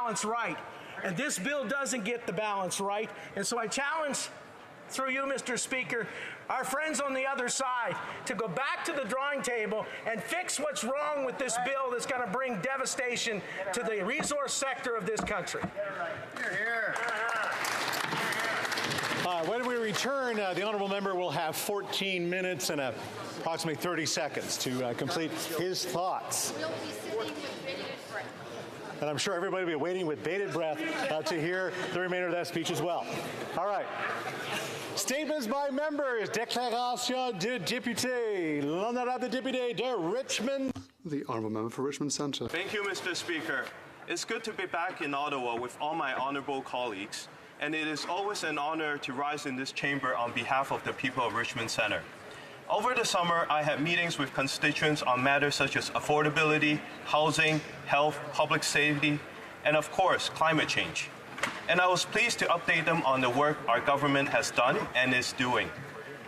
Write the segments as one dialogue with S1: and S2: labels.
S1: balance right. And this bill doesn't get the balance right. And so I challenge, through you, Mr. Speaker, our friends on the other side to go back to the drawing table and fix what's wrong with this bill that's going to bring devastation to the resource sector of this country.
S2: When we return, the honourable member will have 14 minutes and approximately 30 seconds to complete his thoughts.
S3: We'll be sitting with bated breath.
S2: And I'm sure everybody will be waiting with bated breath to hear the remainder of that speech as well. All right. Statements by members. Déclaration de député. L'honorable député de Richmond.
S4: The honourable member for Richmond Centre.
S5: Thank you, Mr. Speaker. It's good to be back in Ottawa with all my honourable colleagues, and it is always an honour to rise in this chamber on behalf of the people of Richmond Centre. Over the summer, I had meetings with constituents on matters such as affordability, housing, health, public safety, and of course, climate change. And I was pleased to update them on the work our government has done and is doing.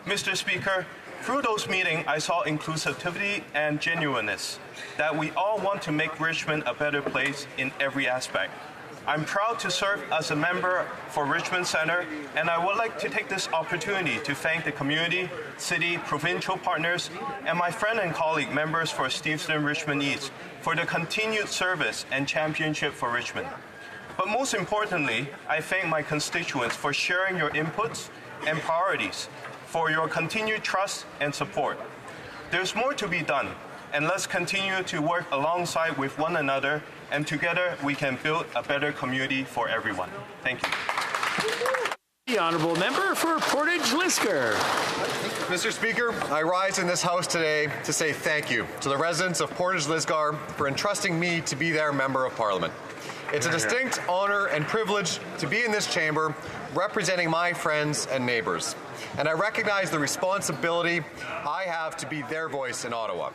S5: Mr. Speaker, through those meetings, I saw inclusivity and genuineness, that we all want to make Richmond a better place in every aspect. I'm proud to serve as a member for Richmond Centre, and I would like to take this opportunity to thank the community, city, provincial partners, and my friend and colleague members for Steveston Richmond East for the continued service and championship for Richmond. But most importantly, I thank my constituents for sharing your inputs and priorities, for your continued trust and support. There's more to be done, and let's continue to work alongside with one another, and together we can build a better community for everyone. Thank you.
S6: The honourable member for Portage-Lisgar.
S7: Mr. Speaker, I rise in this House today to say thank you to the residents of Portage-Lisgar for entrusting me to be their Member of Parliament. It's a distinct honour and privilege to be in this chamber representing my friends and neighbours, and I recognize the responsibility I have to be their voice in Ottawa.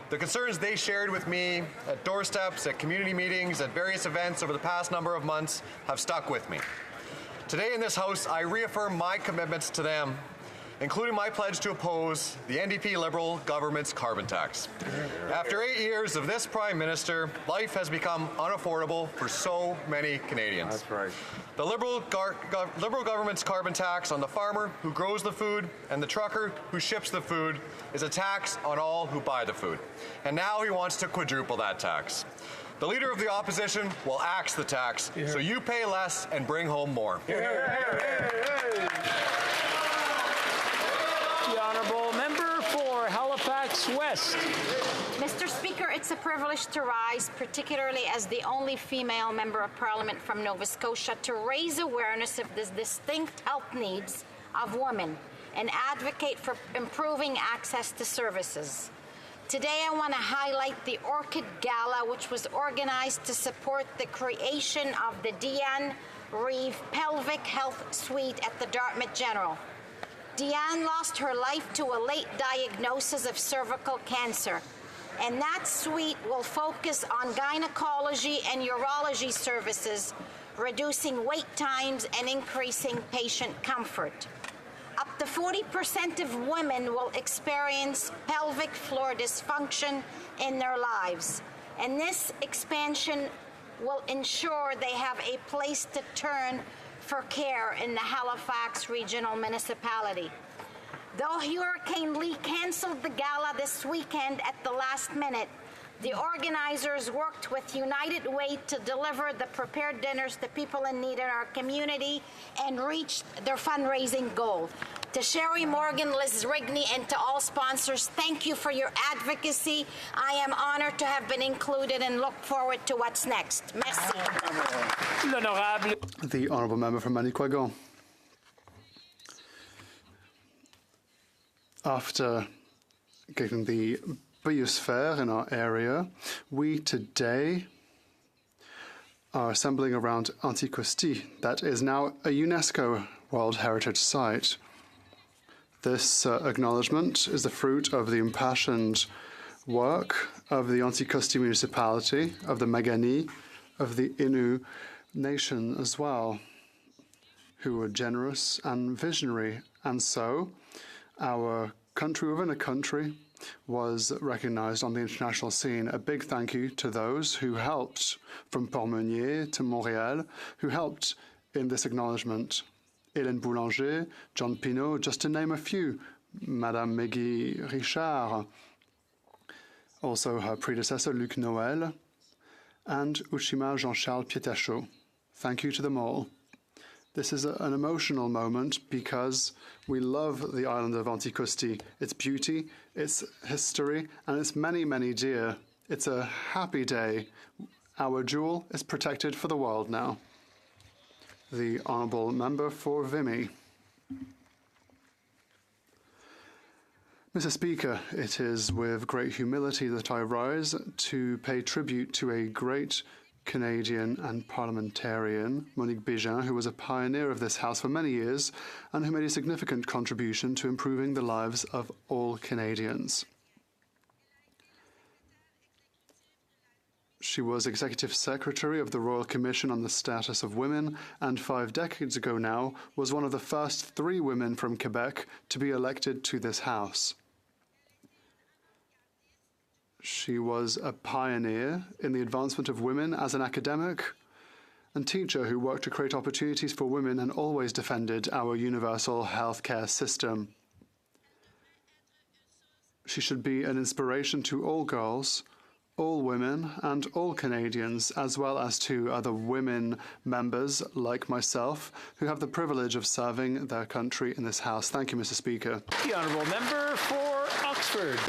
S7: The concerns they shared with me at doorsteps, at community meetings, at various events over the past number of months have stuck with me. Today in this House, I reaffirm my commitments to them, including my pledge to oppose the NDP Liberal government's carbon tax. After 8 years of this Prime Minister, life has become unaffordable for so many Canadians.
S4: That's right.
S7: The Liberal government's carbon tax on the farmer who grows the food and the trucker who ships the food is a tax on all who buy the food. And now he wants to quadruple that tax. The Leader of the Opposition will axe the tax, so you pay less and bring home more.
S6: The honourable member for Halifax West.
S3: Mr. Speaker, it's a privilege to rise, particularly as the only female Member of Parliament from Nova Scotia, to raise awareness of the distinct health needs of women and advocate for improving access to services. Today, I want to highlight the Orchid Gala, which was organized to support the creation of the Deanne Reeve Pelvic Health Suite at the Dartmouth General. Deanne lost her life to a late diagnosis of cervical cancer, and that suite will focus on gynecology and urology services, reducing wait times and increasing patient comfort. Up to 40% of women will experience pelvic floor dysfunction in their lives, and this expansion will ensure they have a place to turn for care in the Halifax Regional Municipality. Though Hurricane Lee canceled the gala this weekend at the last minute, the organizers worked with United Way to deliver the prepared dinners to people in need in our community and reached their fundraising goal. To Sherry Morgan, Liz Rigney, and to all sponsors, thank you for your advocacy. I am honored to have been included and look forward to what's next. Merci.
S4: The honourable member for Manicouagan. After getting the biosphere in our area, we today are assembling around Anticosti, that is now a UNESCO World Heritage Site. This acknowledgement is the fruit of the impassioned work of the Anticosti municipality, of the Magani, of the Innu nation as well, who were generous and visionary. And so, our country within a country was recognized on the international scene. A big thank you to those who helped, from Port-Meunier to Montréal, who helped in this acknowledgement. Hélène Boulanger, John Pinault, just to name a few, Madame Meggy Richard, also her predecessor Luc Noël, and Uchima Jean-Charles Pietachot. Thank you to them all. This is an emotional moment because we love the island of Anticosti, its beauty, its history, and its many, many deer. It's a happy day. Our jewel is protected for the world now. The Honourable Member for Vimy. Mr. Speaker, it is with great humility that I rise to pay tribute to a great Canadian and parliamentarian, Monique Bégin, who was a pioneer of this House for many years and who made a significant contribution to improving the lives of all Canadians. She was Executive Secretary of the Royal Commission on the Status of Women, and 5 decades ago now was one of the first 3 women from Quebec to be elected to this House. She was a pioneer in the advancement of women as an academic and teacher who worked to create opportunities for women and always defended our universal healthcare system. She should be an inspiration to all girls, all women, and all Canadians, as well as to other women members like myself who have the privilege of serving their country in this House. Thank you, Mr. Speaker.
S6: The Honourable Member for Oxford.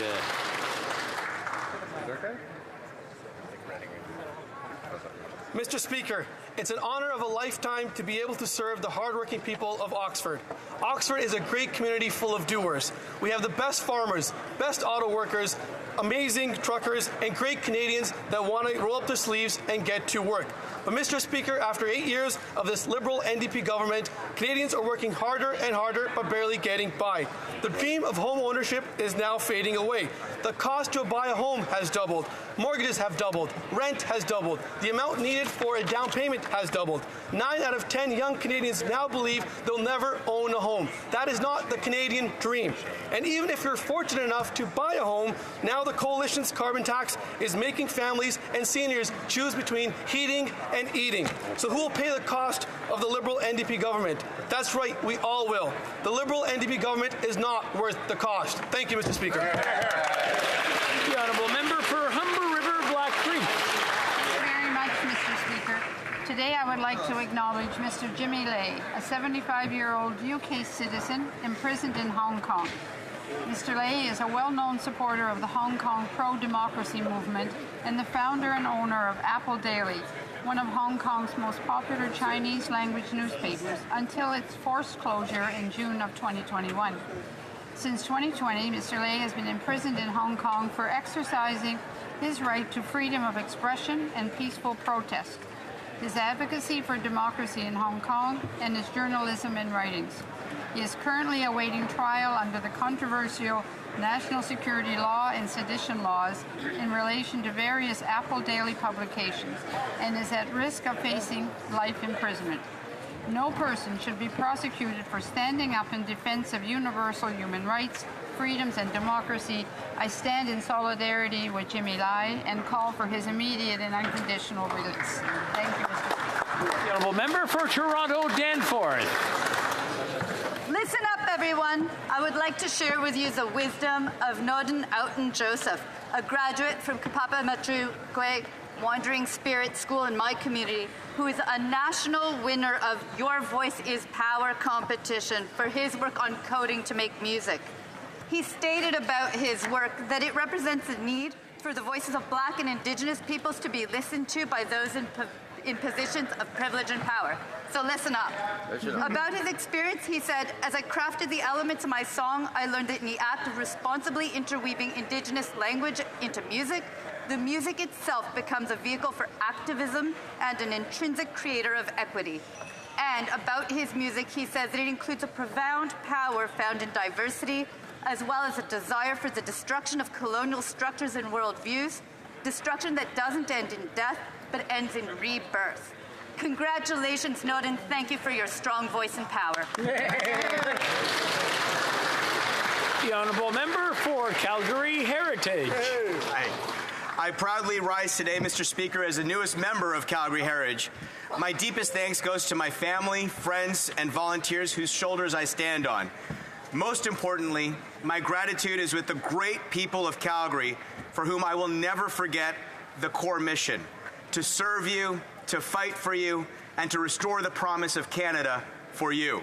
S8: Mr. Speaker, it's an honour of a lifetime to be able to serve the hardworking people of Oxford. Oxford is a great community full of doers. We have the best farmers, best auto workers, amazing truckers, and great Canadians that want to roll up their sleeves and get to work. But Mr. Speaker, after 8 years of this Liberal NDP government, Canadians are working harder and harder but barely getting by. The dream of home ownership is now fading away. The cost to buy a home has doubled. Mortgages have doubled. Rent has doubled. The amount needed for a down payment has doubled. 9 out of 10 young Canadians now believe they'll never own a home. That is not the Canadian dream. And even if you're fortunate enough to buy a home, now the Coalition's carbon tax is making families and seniors choose between heating and eating. So who will pay the cost of the Liberal NDP government? That's right, we all will. The Liberal NDP government is not worth the cost. Thank you, Mr. Speaker.
S6: The Honourable Member for Humber River Black Creek.
S9: Thank you very much, Mr. Speaker. Today I would like to acknowledge Mr. Jimmy Lai, a 75-year-old UK citizen imprisoned in Hong Kong. Mr. Lai is a well-known supporter of the Hong Kong pro-democracy movement and the founder and owner of Apple Daily, one of Hong Kong's most popular Chinese language newspapers, until its forced closure in June of 2021. Since 2020, Mr. Lai has been imprisoned in Hong Kong for exercising his right to freedom of expression and peaceful protest, his advocacy for democracy in Hong Kong, and his journalism and writings. He is currently awaiting trial under the controversial national security law and sedition laws in relation to various Apple Daily publications and is at risk of facing life imprisonment. No person should be prosecuted for standing up in defense of universal human rights, freedoms, and democracy. I stand in solidarity with Jimmy Lai and call for his immediate and unconditional release. Thank you, Mr. Speaker.
S6: The Honourable Member for Toronto Danforth.
S10: Listen up, everyone. I would like to share with you the wisdom of Nodin Outen Joseph, a graduate from Kapapa Matru Kwe Wandering Spirit School in my community, who is a national winner of Your Voice is Power competition for his work on coding to make music. He stated about his work that it represents a need for the voices of Black and Indigenous peoples to be listened to by those in positions of privilege and power. So listen up. About his experience, he said, as I crafted the elements of my song, I learned that in the act of responsibly interweaving Indigenous language into music, the music itself becomes a vehicle for activism and an intrinsic creator of equity. And about his music, he says that it includes a profound power found in diversity, as well as a desire for the destruction of colonial structures and worldviews, destruction that doesn't end in death, but ends in rebirth. Congratulations, Nodin. Thank you for your strong voice and power.
S6: The honourable member for Calgary Heritage.
S11: Hi. I proudly rise today, Mr. Speaker, as the newest member of Calgary Heritage. My deepest thanks goes to my family, friends, and volunteers whose shoulders I stand on. Most importantly, my gratitude is with the great people of Calgary, for whom I will never forget the core mission: to serve you, to fight for you, and to restore the promise of Canada for you.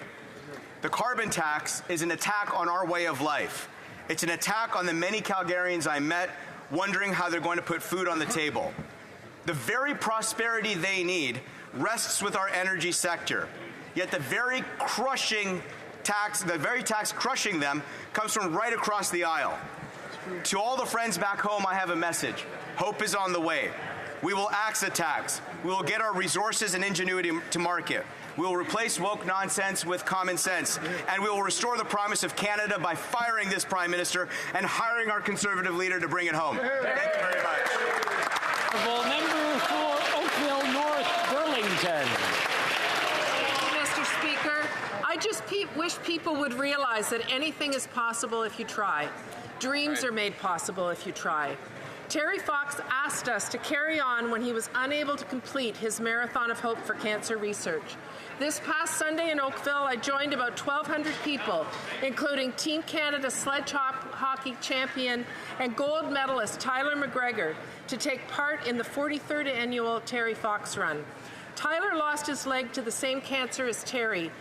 S11: The carbon tax is an attack on our way of life. It's an attack on the many Calgarians I met wondering how they're going to put food on the table. The very prosperity they need rests with our energy sector. Yet the very tax crushing them comes from right across the aisle. To all the friends back home, I have a message. Hope is on the way. We will axe the tax. We will get our resources and ingenuity to market. We will replace woke nonsense with common sense. And we will restore the promise of Canada by firing this Prime Minister and hiring our Conservative leader to bring it home. Thank you very much.
S6: Honourable member for Oakville North Burlington.
S12: Mr. Speaker, I just wish people would realize that anything is possible if you try. Dreams are made possible if you try. Terry Fox asked us to carry on when he was unable to complete his Marathon of Hope for Cancer Research. This past Sunday in Oakville, I joined about 1,200 people, including Team Canada sledge hockey champion and gold medalist Tyler McGregor, to take part in the 43rd annual Terry Fox Run. Tyler lost his leg to the same cancer as Terry,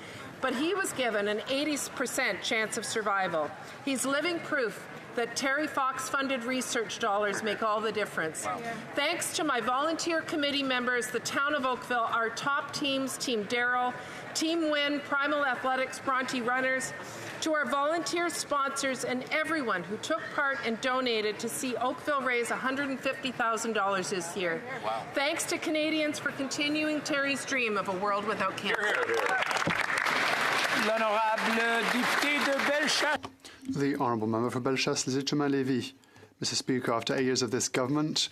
S12: but he was given an 80% chance of survival. He's living proof that Terry Fox-funded research dollars make all the difference. Wow. Thanks to my volunteer committee members, the town of Oakville, our top teams, Team Darrell, Team Win, Primal Athletics, Bronte Runners, to our volunteer sponsors and everyone who took part and donated to see Oakville raise $150,000 this year. Wow. Thanks to Canadians for continuing Terry's dream of a world without cancer.
S6: L'honorable député de Bellechasse.
S4: The Honourable Member for Bellechasse-les-Échemins-Lévis. Mr. Speaker, after 8 years of this government,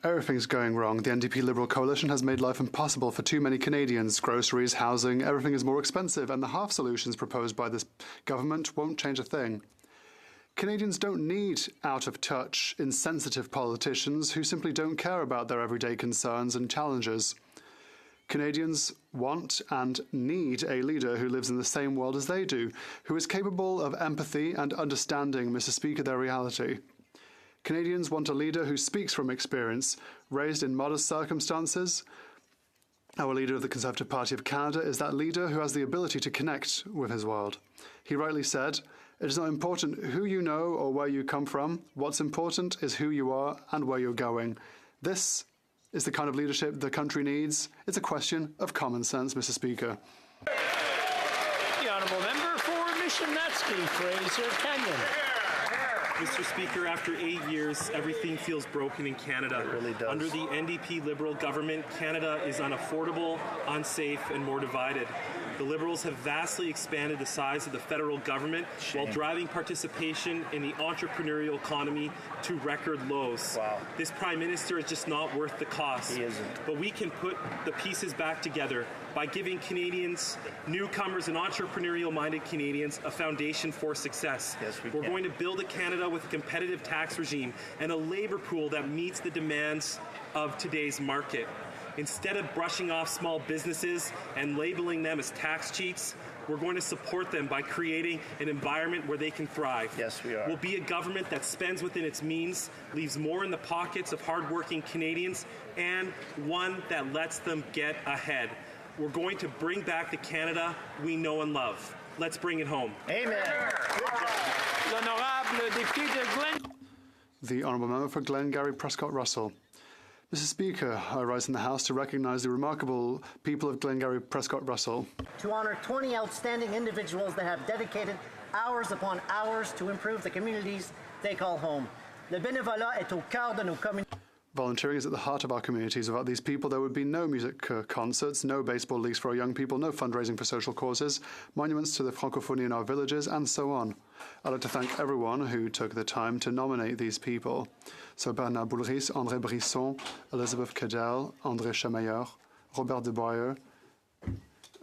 S4: everything's going wrong. The NDP Liberal coalition has made life impossible for too many Canadians. Groceries, housing, everything is more expensive, and the half solutions proposed by this government won't change a thing. Canadians don't need out-of-touch, insensitive politicians who simply don't care about their everyday concerns and challenges. Canadians want and need a leader who lives in the same world as they do, who is capable of empathy and understanding, Mr. Speaker, their reality. Canadians want a leader who speaks from experience, raised in modest circumstances. Our leader of the Conservative Party of Canada is that leader who has the ability to connect with his world. He rightly said, "It is not important who you know or where you come from. What's important is who you are and where you're going." This is the kind of leadership the country needs. It's a question of common sense, Mr. Speaker.
S6: The honourable member for Missionetsky, Fraser Canyon.
S13: Mr. Speaker, after 8 years, everything feels broken in Canada. It really does. Under the NDP Liberal government, Canada is unaffordable, unsafe, and more divided. The Liberals have vastly expanded the size of the federal government while driving participation in the entrepreneurial economy to record lows. Wow. This Prime Minister is just not worth the cost. He isn't. But we can put the pieces back together by giving Canadians, newcomers and entrepreneurial-minded Canadians, a foundation for success. Yes, We're going to build a Canada with a competitive tax regime and a labour pool that meets the demands of today's market. Instead of brushing off small businesses and labeling them as tax cheats, we're going to support them by creating an environment where they can thrive. Yes, we are. We'll be a government that spends within its means, leaves more in the pockets of hardworking Canadians, and one that lets them get ahead. We're going to bring back the Canada we know and love. Let's bring it home. Amen.
S6: L'honorable député de Glen.
S4: The Honourable Member for Glengarry Prescott Russell. Mr. Speaker, I rise in the House to recognise the remarkable people of Glengarry Prescott Russell.
S14: To honour 20 outstanding individuals that have dedicated hours upon hours to improve the communities they call home. Le bénévolat est au cœur de nos communautés.
S4: Volunteering is at the heart of our communities. Without these people, there would be no music concerts, no baseball leagues for our young people, no fundraising for social causes, monuments to the francophonie in our villages, and so on. I'd like to thank everyone who took the time to nominate these people. So Bernard Boulris, André Brisson, Elizabeth Cadell, André Chamaillard, Robert Deboyer,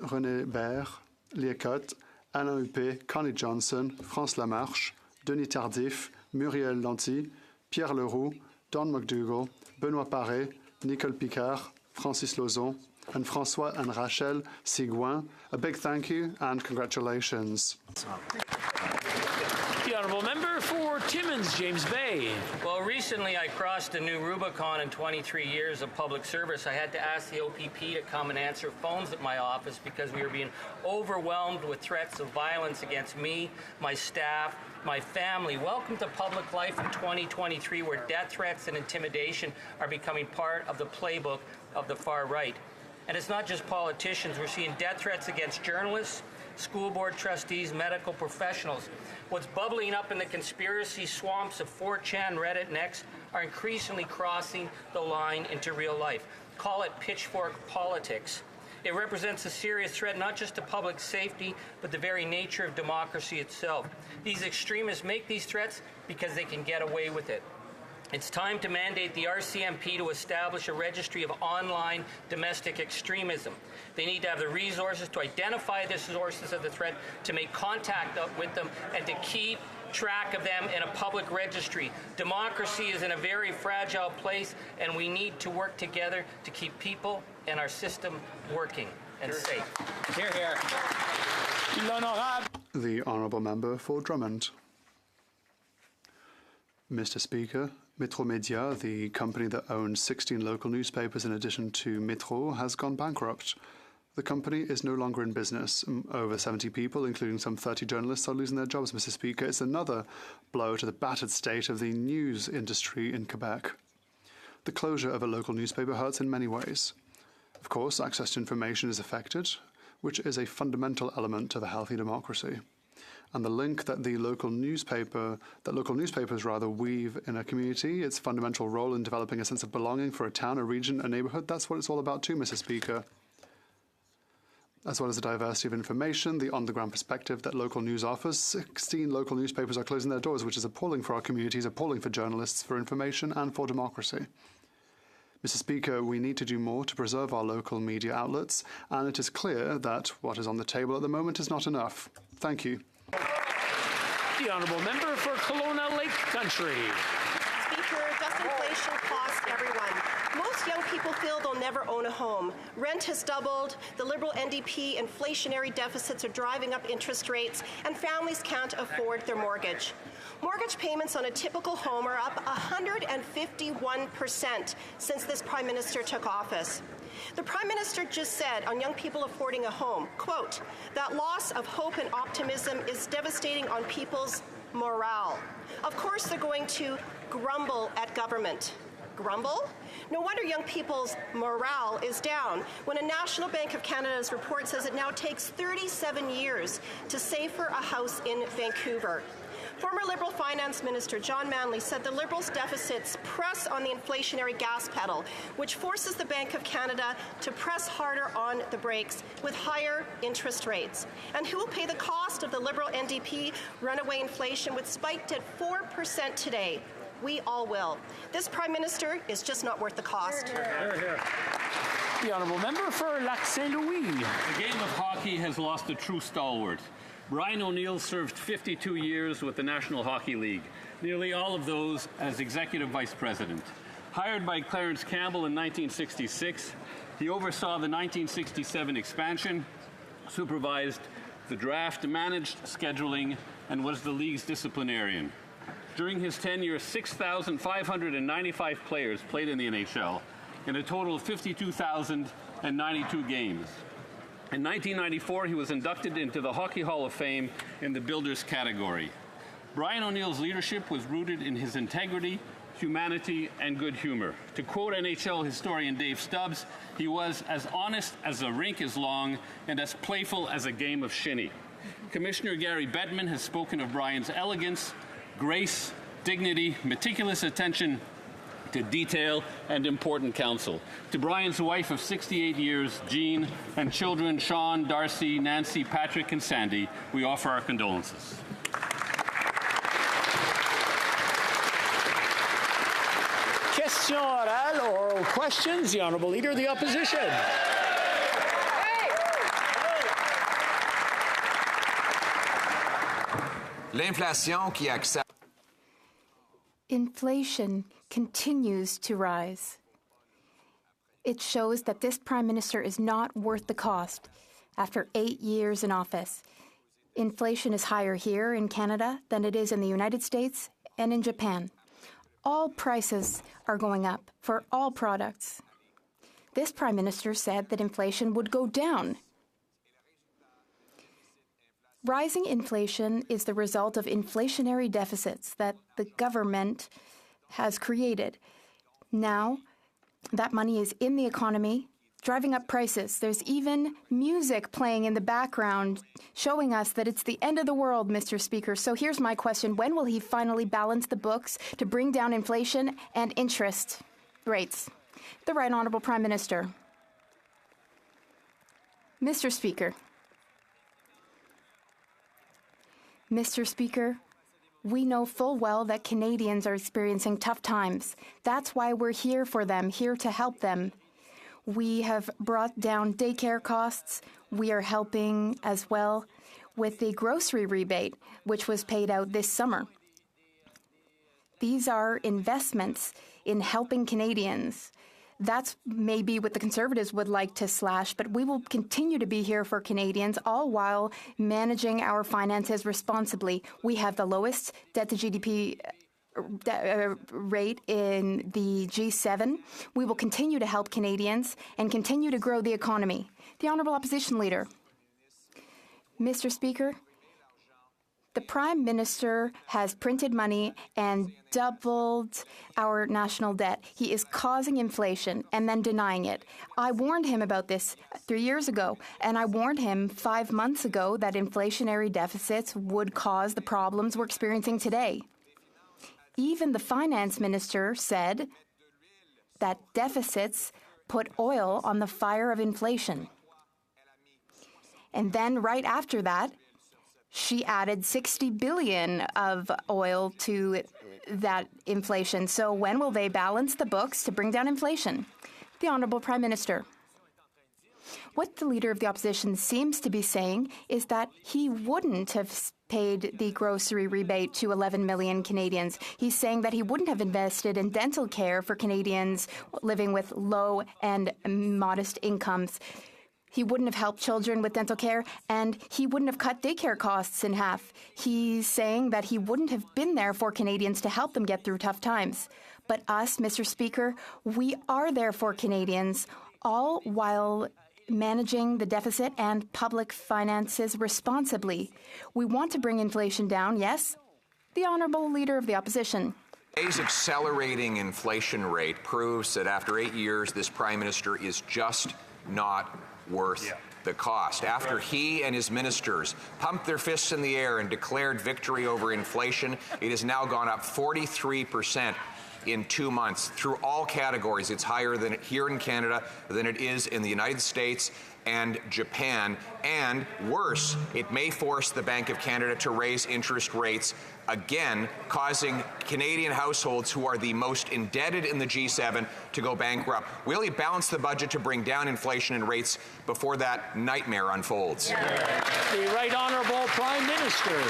S4: René Baird, Liacotte, Alain Huppé, Connie Johnson, France Lamarche, Denis Tardif, Muriel Lanty, Pierre Leroux, Don McDougall, Benoît Paré, Nicole Picard, Francis Lauzon, and François and Rachel Sigouin. A big thank you and congratulations.
S6: The honourable member for Timmins, James Bay.
S15: Well, recently I crossed a new Rubicon in 23 years of public service. I had to ask the OPP to come and answer phones at my office because we were being overwhelmed with threats of violence against me, my staff, my family. Welcome to public life in 2023, where death threats and intimidation are becoming part of the playbook of the far right. And it's not just politicians. We're seeing death threats against journalists, school board trustees, medical professionals. What's bubbling up in the conspiracy swamps of 4chan, Reddit, and X are increasingly crossing the line into real life. Call it pitchfork politics. It represents a serious threat not just to public safety, but the very nature of democracy itself. These extremists make these threats because they can get away with it. It's time to mandate the RCMP to establish a registry of online domestic extremism. They need to have the resources to identify the sources of the threat, to make contact with them, and to keep track of them in a public registry. Democracy is in a very fragile place, and we need to work together to keep people and our system working and safe.
S6: Hear, hear.
S4: The honourable member for Drummond. Mr. Speaker, Metro Media, the company that owns 16 local newspapers in addition to Metro, has gone bankrupt. The company is no longer in business. Over 70 people, including some 30 journalists, are losing their jobs, Mr. Speaker. It's another blow to the battered state of the news industry in Quebec. The closure of a local newspaper hurts in many ways. Of course, access to information is affected, which is a fundamental element of a healthy democracy. And the link that local newspapers weave in a community, its fundamental role in developing a sense of belonging for a town, a region, a neighbourhood, that's what it's all about too, Mr. Speaker. As well as the diversity of information, the on-the-ground perspective that local news offers, 16 local newspapers are closing their doors, which is appalling for our communities, appalling for journalists, for information, and for democracy. Mr. Speaker, we need to do more to preserve our local media outlets, and it is clear that what is on the table at the moment is not enough. Thank you.
S6: The honourable member for Kelowna Lake Country.
S16: Speaker, does inflation cost everyone? Most young people feel they'll never own a home. Rent has doubled, the Liberal NDP inflationary deficits are driving up interest rates, and families can't afford their mortgage. Mortgage payments on a typical home are up 151% since this Prime Minister took office. The Prime Minister just said on young people affording a home, quote, that loss of hope and optimism is devastating on people's morale. Of course they're going to grumble at government. Grumble? No wonder young people's morale is down when a National Bank of Canada's report says it now takes 37 years to save for a house in Vancouver. Former Liberal Finance Minister John Manley said the Liberals' deficits press on the inflationary gas pedal, which forces the Bank of Canada to press harder on the brakes with higher interest rates. And who will pay the cost of the Liberal NDP runaway inflation, which spiked at 4% today? We all will. This Prime Minister is just not worth the cost.
S6: Hear, hear. The honourable member for Lac Saint Louis.
S17: The game of hockey has lost a true stalwart. Brian O'Neill served 52 years with the National Hockey League, nearly all of those as executive vice president. Hired by Clarence Campbell in 1966, he oversaw the 1967 expansion, supervised the draft, managed scheduling, and was the league's disciplinarian. During his tenure, 6,595 players played in the NHL in a total of 52,092 games. In 1994, he was inducted into the Hockey Hall of Fame in the Builders category. Brian O'Neill's leadership was rooted in his integrity, humanity, and good humor. To quote NHL historian Dave Stubbs, he was as honest as a rink is long and as playful as a game of shinny. Commissioner Gary Bettman has spoken of Brian's elegance, grace, dignity, meticulous attention to detail, and important counsel. To Brian's wife of 68 years, Jean, and children Sean, Darcy, Nancy, Patrick, and Sandy, we offer our condolences.
S6: Question orale, oral questions. The Honourable Leader of the Opposition.
S18: L'inflation qui accède. Inflation continues to rise. It shows that this Prime Minister is not worth the cost after 8 years in office. Inflation is higher here in Canada than it is in the United States and in Japan. All prices are going up for all products. This Prime Minister said that inflation would go down. Rising inflation is the result of inflationary deficits that the government has created. Now, that money is in the economy, driving up prices. There's even music playing in the background, showing us that it's the end of the world, Mr. Speaker. So here's my question. When will he finally balance the books to bring down inflation and interest rates? The Right Honourable Prime Minister. Mr. Speaker. Mr. Speaker, we know full well that Canadians are experiencing tough times. That's why we're here for them, here to help them. We have brought down daycare costs. We are helping as well with the grocery rebate, which was paid out this summer. These are investments in helping Canadians. That's maybe what the Conservatives would like to slash, but we will continue to be here for Canadians, all while managing our finances responsibly. We have the lowest debt-to-GDP rate in the G7. We will continue to help Canadians and continue to grow the economy. The Honourable Opposition Leader. Mr. Speaker, the Prime Minister has printed money and doubled our national debt. He is causing inflation and then denying it. I warned him about this 3 years ago, and I warned him 5 months ago that inflationary deficits would cause the problems we're experiencing today. Even the Finance Minister said that deficits put oil on the fire of inflation. And then right after that, she added 60 billion of oil to that inflation. So when will they balance the books to bring down inflation? The Honourable Prime Minister. What the Leader of the Opposition seems to be saying is that he wouldn't have paid the grocery rebate to 11 million Canadians. He's saying that he wouldn't have invested in dental care for Canadians living with low and modest incomes. He wouldn't have helped children with dental care, and he wouldn't have cut daycare costs in half. He's saying that he wouldn't have been there for Canadians to help them get through tough times. But us, Mr. Speaker, we are there for Canadians, all while managing the deficit and public finances responsibly. We want to bring inflation down, yes? The Honourable Leader of the Opposition.
S19: Today's accelerating inflation rate proves that after 8 years, this Prime Minister is just not worth the cost. After he and his ministers pumped their fists in the air and declared victory over inflation, it has now gone up 43% in 2 months. Through all categories, it's higher than here in Canada than it is in the United States and Japan. And worse, it may force the Bank of Canada to raise interest rates again, causing Canadian households who are the most indebted in the G7 to go bankrupt. Will he balance the budget to bring down inflation and rates before that nightmare unfolds?
S6: The Right Honourable Prime Minister.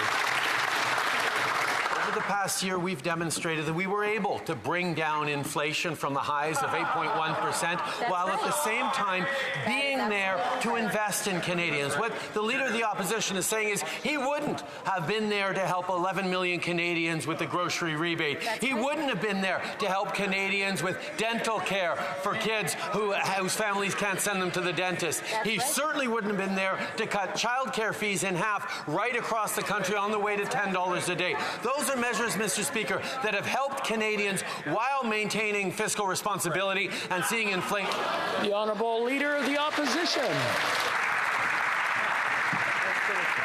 S20: Over the past year, we've demonstrated that we were able to bring down inflation from the highs of 8.1%, while at the same time being there to invest in Canadians. What the Leader of the Opposition is saying is he wouldn't have been there to help 11 million Canadians with the grocery rebate. He wouldn't have been there to help Canadians with dental care for kids whose families can't send them to the dentist. He certainly wouldn't have been there to cut childcare fees in half right across the country on the way to $10 a day. Those are measures, Mr. Speaker, that have helped Canadians while maintaining fiscal responsibility and seeing inflation.
S6: The Honourable Leader of the Opposition.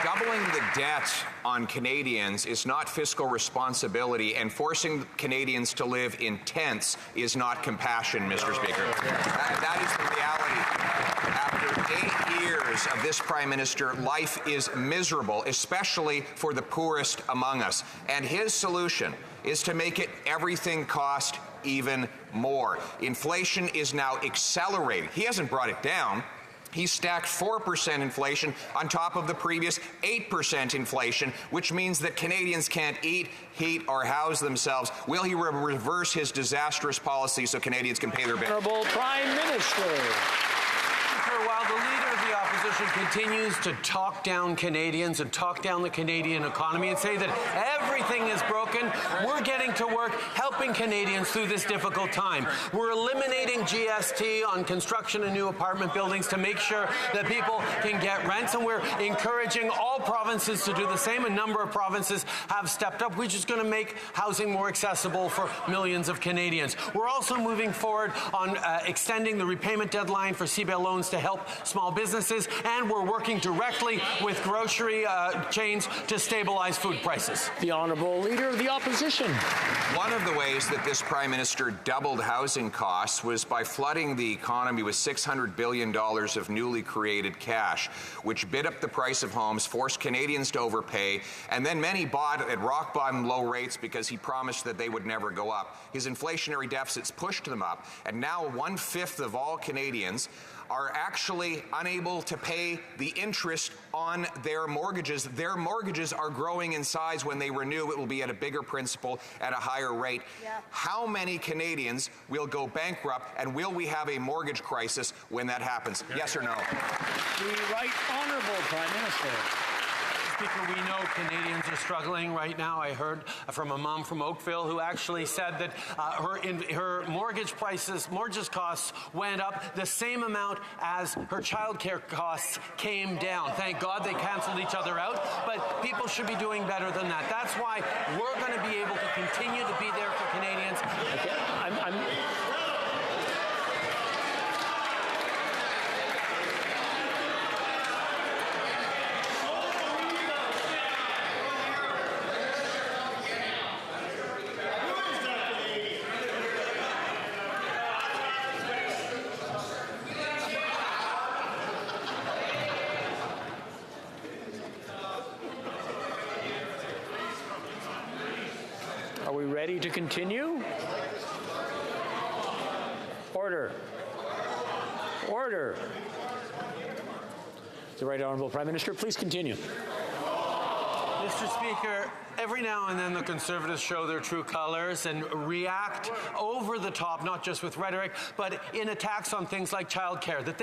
S19: Doubling the debt on Canadians is not fiscal responsibility, and forcing Canadians to live in tents is not compassion, Mr. Speaker. That is the reality. After 8 years of this Prime Minister, life is miserable, especially for the poorest among us. And his solution is to make it everything cost even more. Inflation is now accelerating. He hasn't brought it down. He stacked 4% inflation on top of the previous 8% inflation, which means that Canadians can't eat, heat, or house themselves. Will he reverse his disastrous policy so Canadians can pay their bills?
S6: Honorable Prime Minister.
S20: While the leader of the opposition continues to talk down Canadians and talk down the Canadian economy and say that everything is broken, we're getting to work helping Canadians through this difficult time. We're eliminating GST on construction of new apartment buildings to make sure that people can get rents, and we're encouraging all provinces to do the same. A number of provinces have stepped up, which is going to make housing more accessible for millions of Canadians. We're also moving forward on extending the repayment deadline for CBIL loans to help small businesses, and we're working directly with grocery chains to stabilize food prices.
S6: The Honourable Leader of the Opposition.
S19: One of the ways that this Prime Minister doubled housing costs was by flooding the economy with $600 billion of newly created cash, which bid up the price of homes, forced Canadians to overpay, and then many bought at rock-bottom low rates because he promised that they would never go up. His inflationary deficits pushed them up, and now 1/5 of all Canadians are actually unable to pay the interest on their mortgages. Their mortgages are growing in size. When they renew, it will be at a bigger principal at a higher rate. Yeah. How many Canadians will go bankrupt, and will we have a mortgage crisis when that happens? Yes or no?
S6: The Right Honourable Prime Minister.
S20: Speaker, we know Canadians are struggling right now. I heard from a mom from Oakville who actually said that her mortgage costs went up the same amount as her childcare costs came down. Thank God they canceled each other out, but people should be doing better than that. That's why we're going to be able to continue to be there for Canadians.
S6: Are we ready to continue? Order. Order. The Right Honourable Prime Minister, please continue.
S20: Mr. Speaker, every now and then the Conservatives show their true colors and react over the top, not just with rhetoric, but in attacks on things like childcare that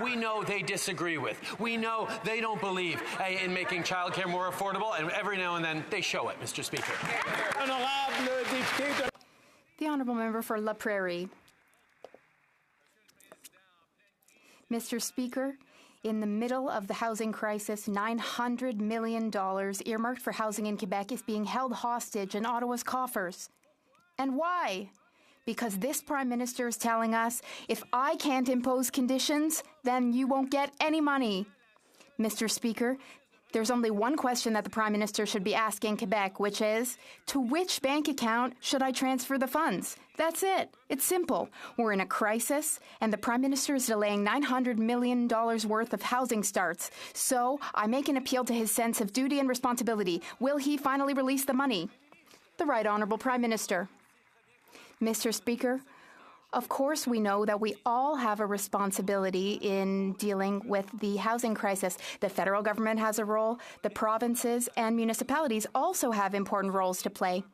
S20: we know they disagree with. We know they don't believe in making childcare more affordable, and every now and then they show it, Mr. Speaker.
S18: The Honourable Member for La Prairie. Mr. Speaker, in the middle of the housing crisis, $900 million earmarked for housing in Quebec is being held hostage in Ottawa's coffers. And why? Because this Prime Minister is telling us, if I can't impose conditions, then you won't get any money. Mr. Speaker, there's only one question that the Prime Minister should be asking Quebec, which is, to which bank account should I transfer the funds? That's it. It's simple. We're in a crisis, and the Prime Minister is delaying $900 million worth of housing starts. So I make an appeal to his sense of duty and responsibility. Will he finally release the money? The Right Honourable Prime Minister. Mr. Speaker, of course we know that we all have a responsibility in dealing with the housing crisis. The federal government has a role. The provinces and municipalities also have important roles to play.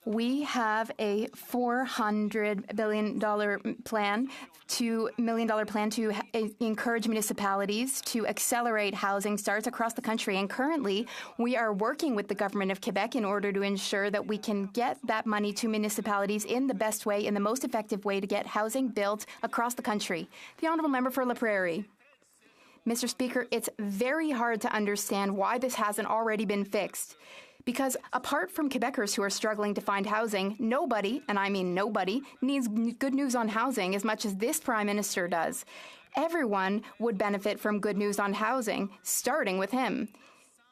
S18: We have a $400 billion plan to encourage municipalities to accelerate housing starts across the country. And currently, we are working with the government of Quebec in order to ensure that we can get that money to municipalities in the best way, in the most effective way to get housing built across the country. The Honourable Member for La Prairie. Mr. Speaker, it's very hard to understand why this hasn't already been fixed. Because apart from Quebecers who are struggling to find housing, nobody, and I mean nobody, needs good news on housing as much as this Prime Minister does. Everyone would benefit from good news on housing, starting with him.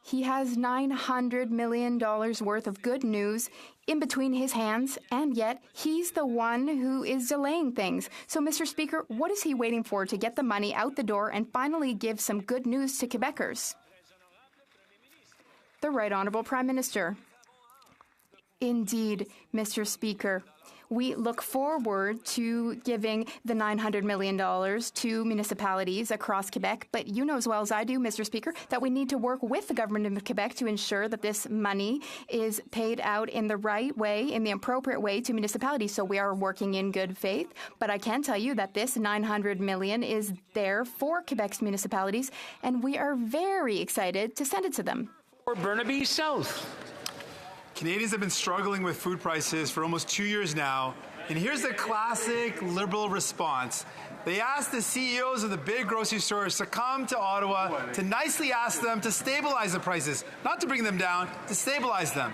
S18: He has $900 million worth of good news in between his hands, and yet he's the one who is delaying things. So, Mr. Speaker, what is he waiting for to get the money out the door and finally give some good news to Quebecers? The Right Honourable Prime Minister. Indeed, Mr. Speaker, We look forward to giving the $900 million to municipalities across Quebec, but you know as well as I do, Mr. Speaker, that we need to work with the government of Quebec to ensure that this money is paid out in the right way, in the appropriate way to municipalities. So we are working in good faith, but I can tell you that this $900 million is there for Quebec's municipalities, and we are very excited to send it to them.
S6: For Burnaby South.
S21: Canadians have been struggling with food prices for almost 2 years now, and here's the classic Liberal response. They asked the CEOs of the big grocery stores to come to Ottawa to nicely ask them to stabilize the prices, not to bring them down, to stabilize them.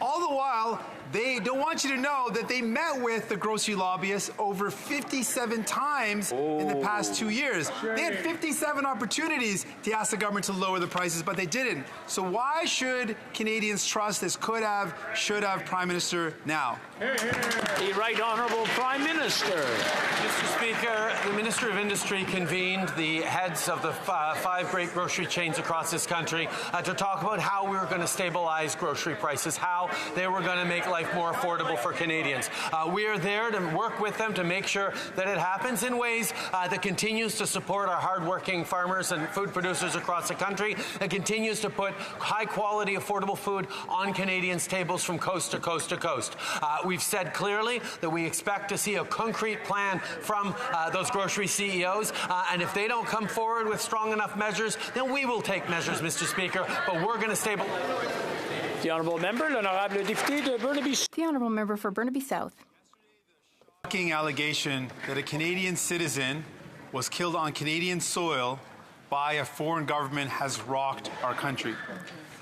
S21: All the while, they don't want you to know that they met with the grocery lobbyists over 57 times in the past 2 years. They had 57 opportunities to ask the government to lower the prices, but they didn't. So why should Canadians trust this could have, should have Prime Minister now?
S6: The Right Honourable Prime Minister.
S20: Mr. Speaker, the Minister of Industry convened the heads of the five great grocery chains across this country to talk about how we were going to stabilize grocery prices, how they were going to make life more affordable for Canadians. We are there to work with them to make sure that it happens in ways that continues to support our hardworking farmers and food producers across the country, and continues to put high-quality, affordable food on Canadians' tables from coast to coast to coast. We've said clearly that we expect to see a concrete plan from those grocery CEOs, and if they don't come forward with strong enough measures, then we will take measures, Mr. Speaker, but we're going to stabilize.
S6: The Honourable Member, l'Honorable Député de Burnaby.
S18: The Honourable Member for Burnaby South.
S21: Shocking allegation that a Canadian citizen was killed on Canadian soil by a foreign government has rocked our country.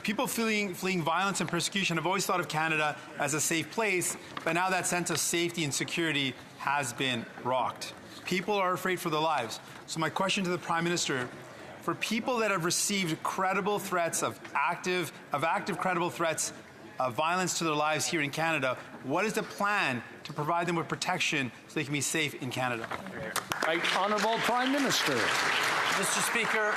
S21: People fleeing violence and persecution have always thought of Canada as a safe place, but now that sense of safety and security has been rocked. People are afraid for their lives. So my question to the Prime Minister, for people that have received credible threats of active credible threats of violence to their lives here in Canada, what is the plan to provide them with protection so they can be safe in Canada?
S6: Right Honourable Prime Minister.
S20: Mr. Speaker,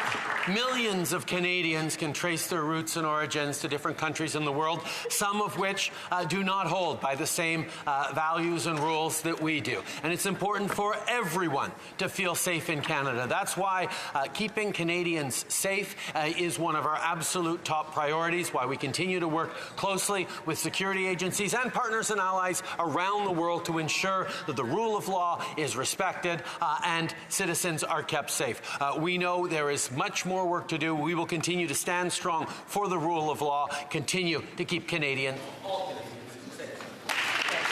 S20: millions of Canadians can trace their roots and origins to different countries in the world, some of which do not hold by the same values and rules that we do. And it's important for everyone to feel safe in Canada. That's why keeping Canadians safe is one of our absolute top priorities, why we continue to work closely with security agencies and partners and allies around the world to ensure that the rule of law is respected and citizens are kept safe. We know there is much more work to do. We will continue to stand strong for the rule of law, continue to keep Canadians.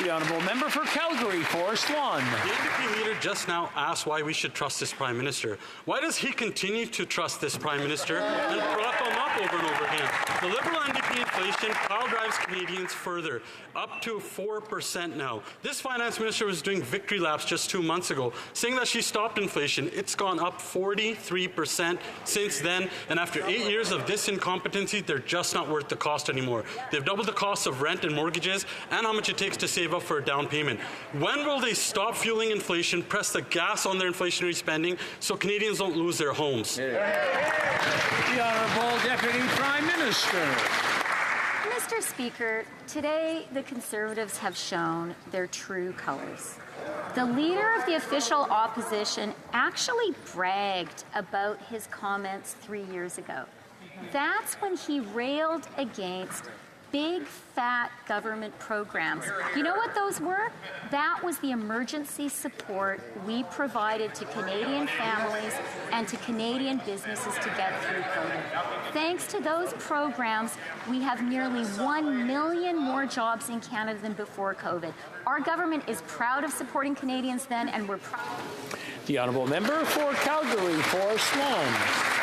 S6: The Honourable Member for Calgary, Forest Lawn.
S22: The NDP leader just now asked why we should trust this Prime Minister. Why does he continue to trust this Prime Minister and prop him up over and over again? The Liberal NDP inflation pile drives Canadians further, up to 4% now. This Finance Minister was doing victory laps just 2 months ago, saying that she stopped inflation. It's gone up 43% since then, and after 8 years of this incompetency, they're just not worth the cost anymore. They've doubled the cost of rent and mortgages and how much it takes to save up for a down payment. When will they stop fueling inflation, press the gas on their inflationary spending so Canadians don't lose their homes?
S6: The Honourable Deputy Prime Minister.
S23: Mr. Speaker, today the Conservatives have shown their true colours. The leader of the official opposition actually bragged about his comments 3 years ago. That's when he railed against big, fat government programs. You know what those were? That was the emergency support we provided to Canadian families and to Canadian businesses to get through COVID. Thanks to those programs, we have nearly 1 million more jobs in Canada than before COVID. Our government is proud of supporting Canadians then, and we're proud.
S6: The Honourable Member for Calgary, Forest Lawn.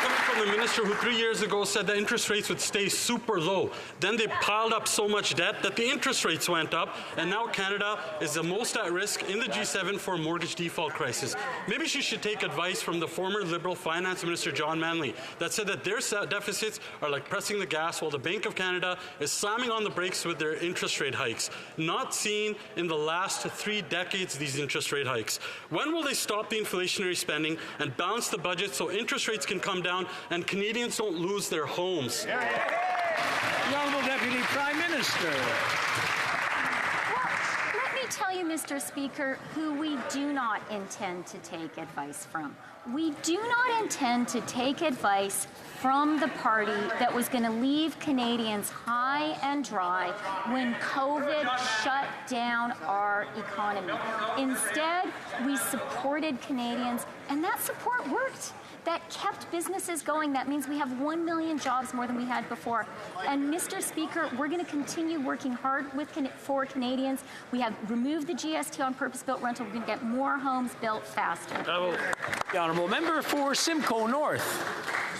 S22: Coming from the minister who 3 years ago said that interest rates would stay super low. Then they piled up so much debt that the interest rates went up, and now Canada is the most at risk in the G7 for a mortgage default crisis. Maybe she should take advice from the former Liberal Finance Minister John Manley that said that their deficits are like pressing the gas while the Bank of Canada is slamming on the brakes with their interest rate hikes. Not seen in the last 3 decades, these interest rate hikes. When will they stop the inflationary spending and balance the budget so interest rates can come down and Canadians don't lose their homes?
S6: The Honourable Deputy Prime Minister.
S23: Well, let me tell you, Mr. Speaker, who we do not intend to take advice from. We do not intend to take advice from the party that was going to leave Canadians high and dry when COVID shut down our economy. Instead, we supported Canadians, and that support worked. That kept businesses going. That means we have 1 million jobs more than we had before. And Mr. Speaker, we're going to continue working hard for Canadians. We have removed the GST on purpose-built rental. We're going to get more homes built faster.
S6: The honourable member for Simcoe North.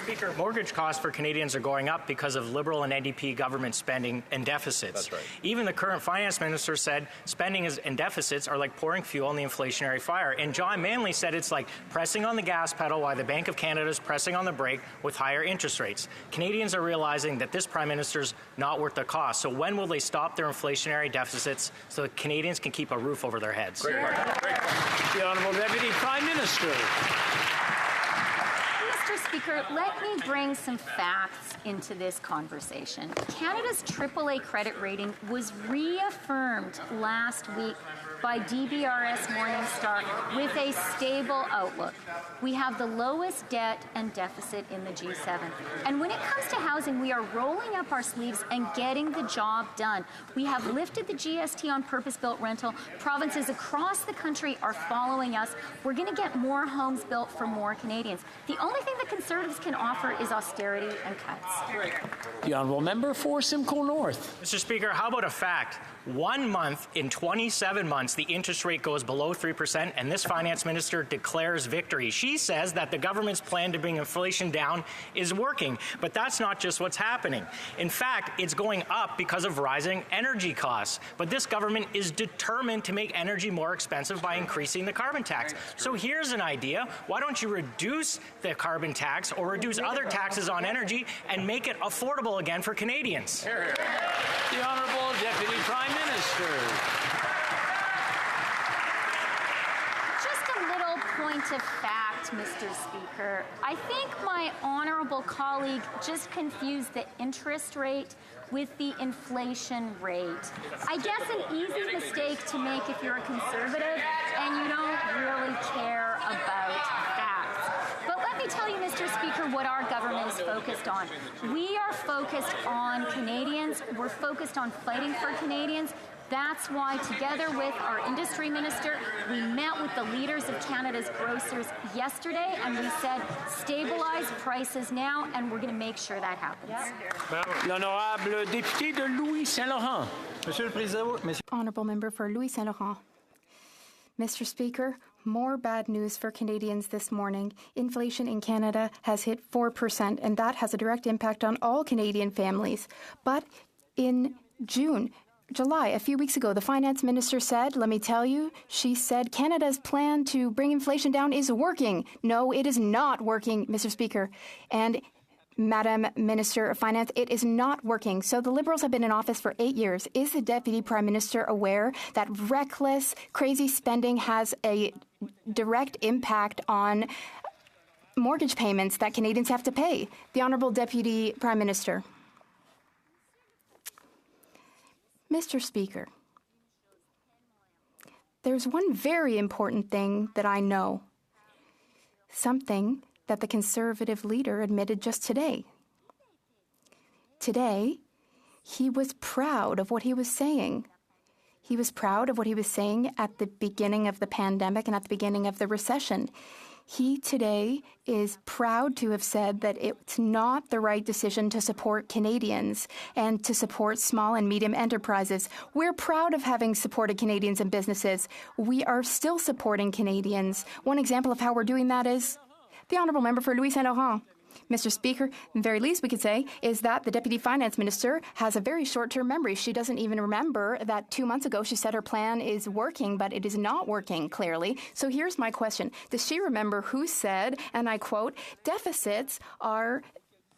S1: Speaker, mortgage costs for Canadians are going up because of Liberal and NDP government spending and deficits.
S7: That's right.
S1: Even the current finance minister said spending and deficits are like pouring fuel on the inflationary fire. And John Manley said it's like pressing on the gas pedal while the Bank of Canada is pressing on the brake with higher interest rates. Canadians are realizing that this Prime Minister's not worth the cost. So when will they stop their inflationary deficits so that Canadians can keep a roof over their heads?
S6: Great the Honourable Deputy Prime Minister.
S23: Mr. Speaker, let me bring some facts into this conversation. Canada's AAA credit rating was reaffirmed last week by DBRS Morningstar with a stable outlook. We have the lowest debt and deficit in the G7. And when it comes to housing, we are rolling up our sleeves and getting the job done. We have lifted the GST on purpose-built rental. Provinces across the country are following us. We're going to get more homes built for more Canadians. The only thing the Conservatives can offer is austerity and cuts.
S6: The honourable member for Simcoe North.
S1: Mr. Speaker, how about a fact? 1 month in 27 months, the interest rate goes below 3%, and this finance minister declares victory. She says that the government's plan to bring inflation down is working, but that's not just what's happening. In fact, it's going up because of rising energy costs. But this government is determined to make energy more expensive by increasing the carbon tax. So here's an idea. Why don't you reduce the carbon tax or reduce other taxes on energy and make it affordable again for Canadians?
S6: The Honourable Deputy Prime Minister.
S23: Just a little point of fact, Mr. Speaker. I think my honourable colleague just confused the interest rate with the inflation rate. I guess an easy mistake to make if you're a Conservative and you don't really care about facts. But let me tell you, Mr. Speaker, what our government is focused on. We are focused on Canadians. We're focused on fighting for Canadians. That's why, together with our industry minister, we met with the leaders of Canada's grocers yesterday, and we said, stabilize prices now, and we're going to make sure that happens.
S6: L'honorable député de Louis Saint-Laurent.
S2: Monsieur le Président,
S18: Honourable member for Louis Saint-Laurent. Mr. Speaker, more bad news for Canadians this morning. Inflation in Canada has hit 4%, and that has a direct impact on all Canadian families. But in July, a few weeks ago, the finance minister said, let me tell you, she said Canada's plan to bring inflation down is working. No, it is not working, Mr. Speaker. And Madam Minister of Finance, it is not working. So the Liberals have been in office for 8 years. Is the Deputy Prime Minister aware that reckless, crazy spending has a direct impact on mortgage payments that Canadians have to pay? The Honourable Deputy Prime Minister. Mr. Speaker, there's one very important thing that I know, something that the Conservative leader admitted just today. Today, he was proud of what he was saying. He was proud of what he was saying at the beginning of the pandemic and at the beginning of the recession. He today is proud to have said that it's not the right decision to support Canadians and to support small and medium enterprises. We're proud of having supported Canadians and businesses. We are still supporting Canadians. One example of how we're doing that is the Honourable Member for Louis Saint-Laurent. Mr. Speaker, the very least we could say is that the Deputy Finance Minister has a very short-term memory. She doesn't even remember that 2 months ago she said her plan is working, but it is not working, clearly. So here's my question. Does she remember who said, and I quote, deficits are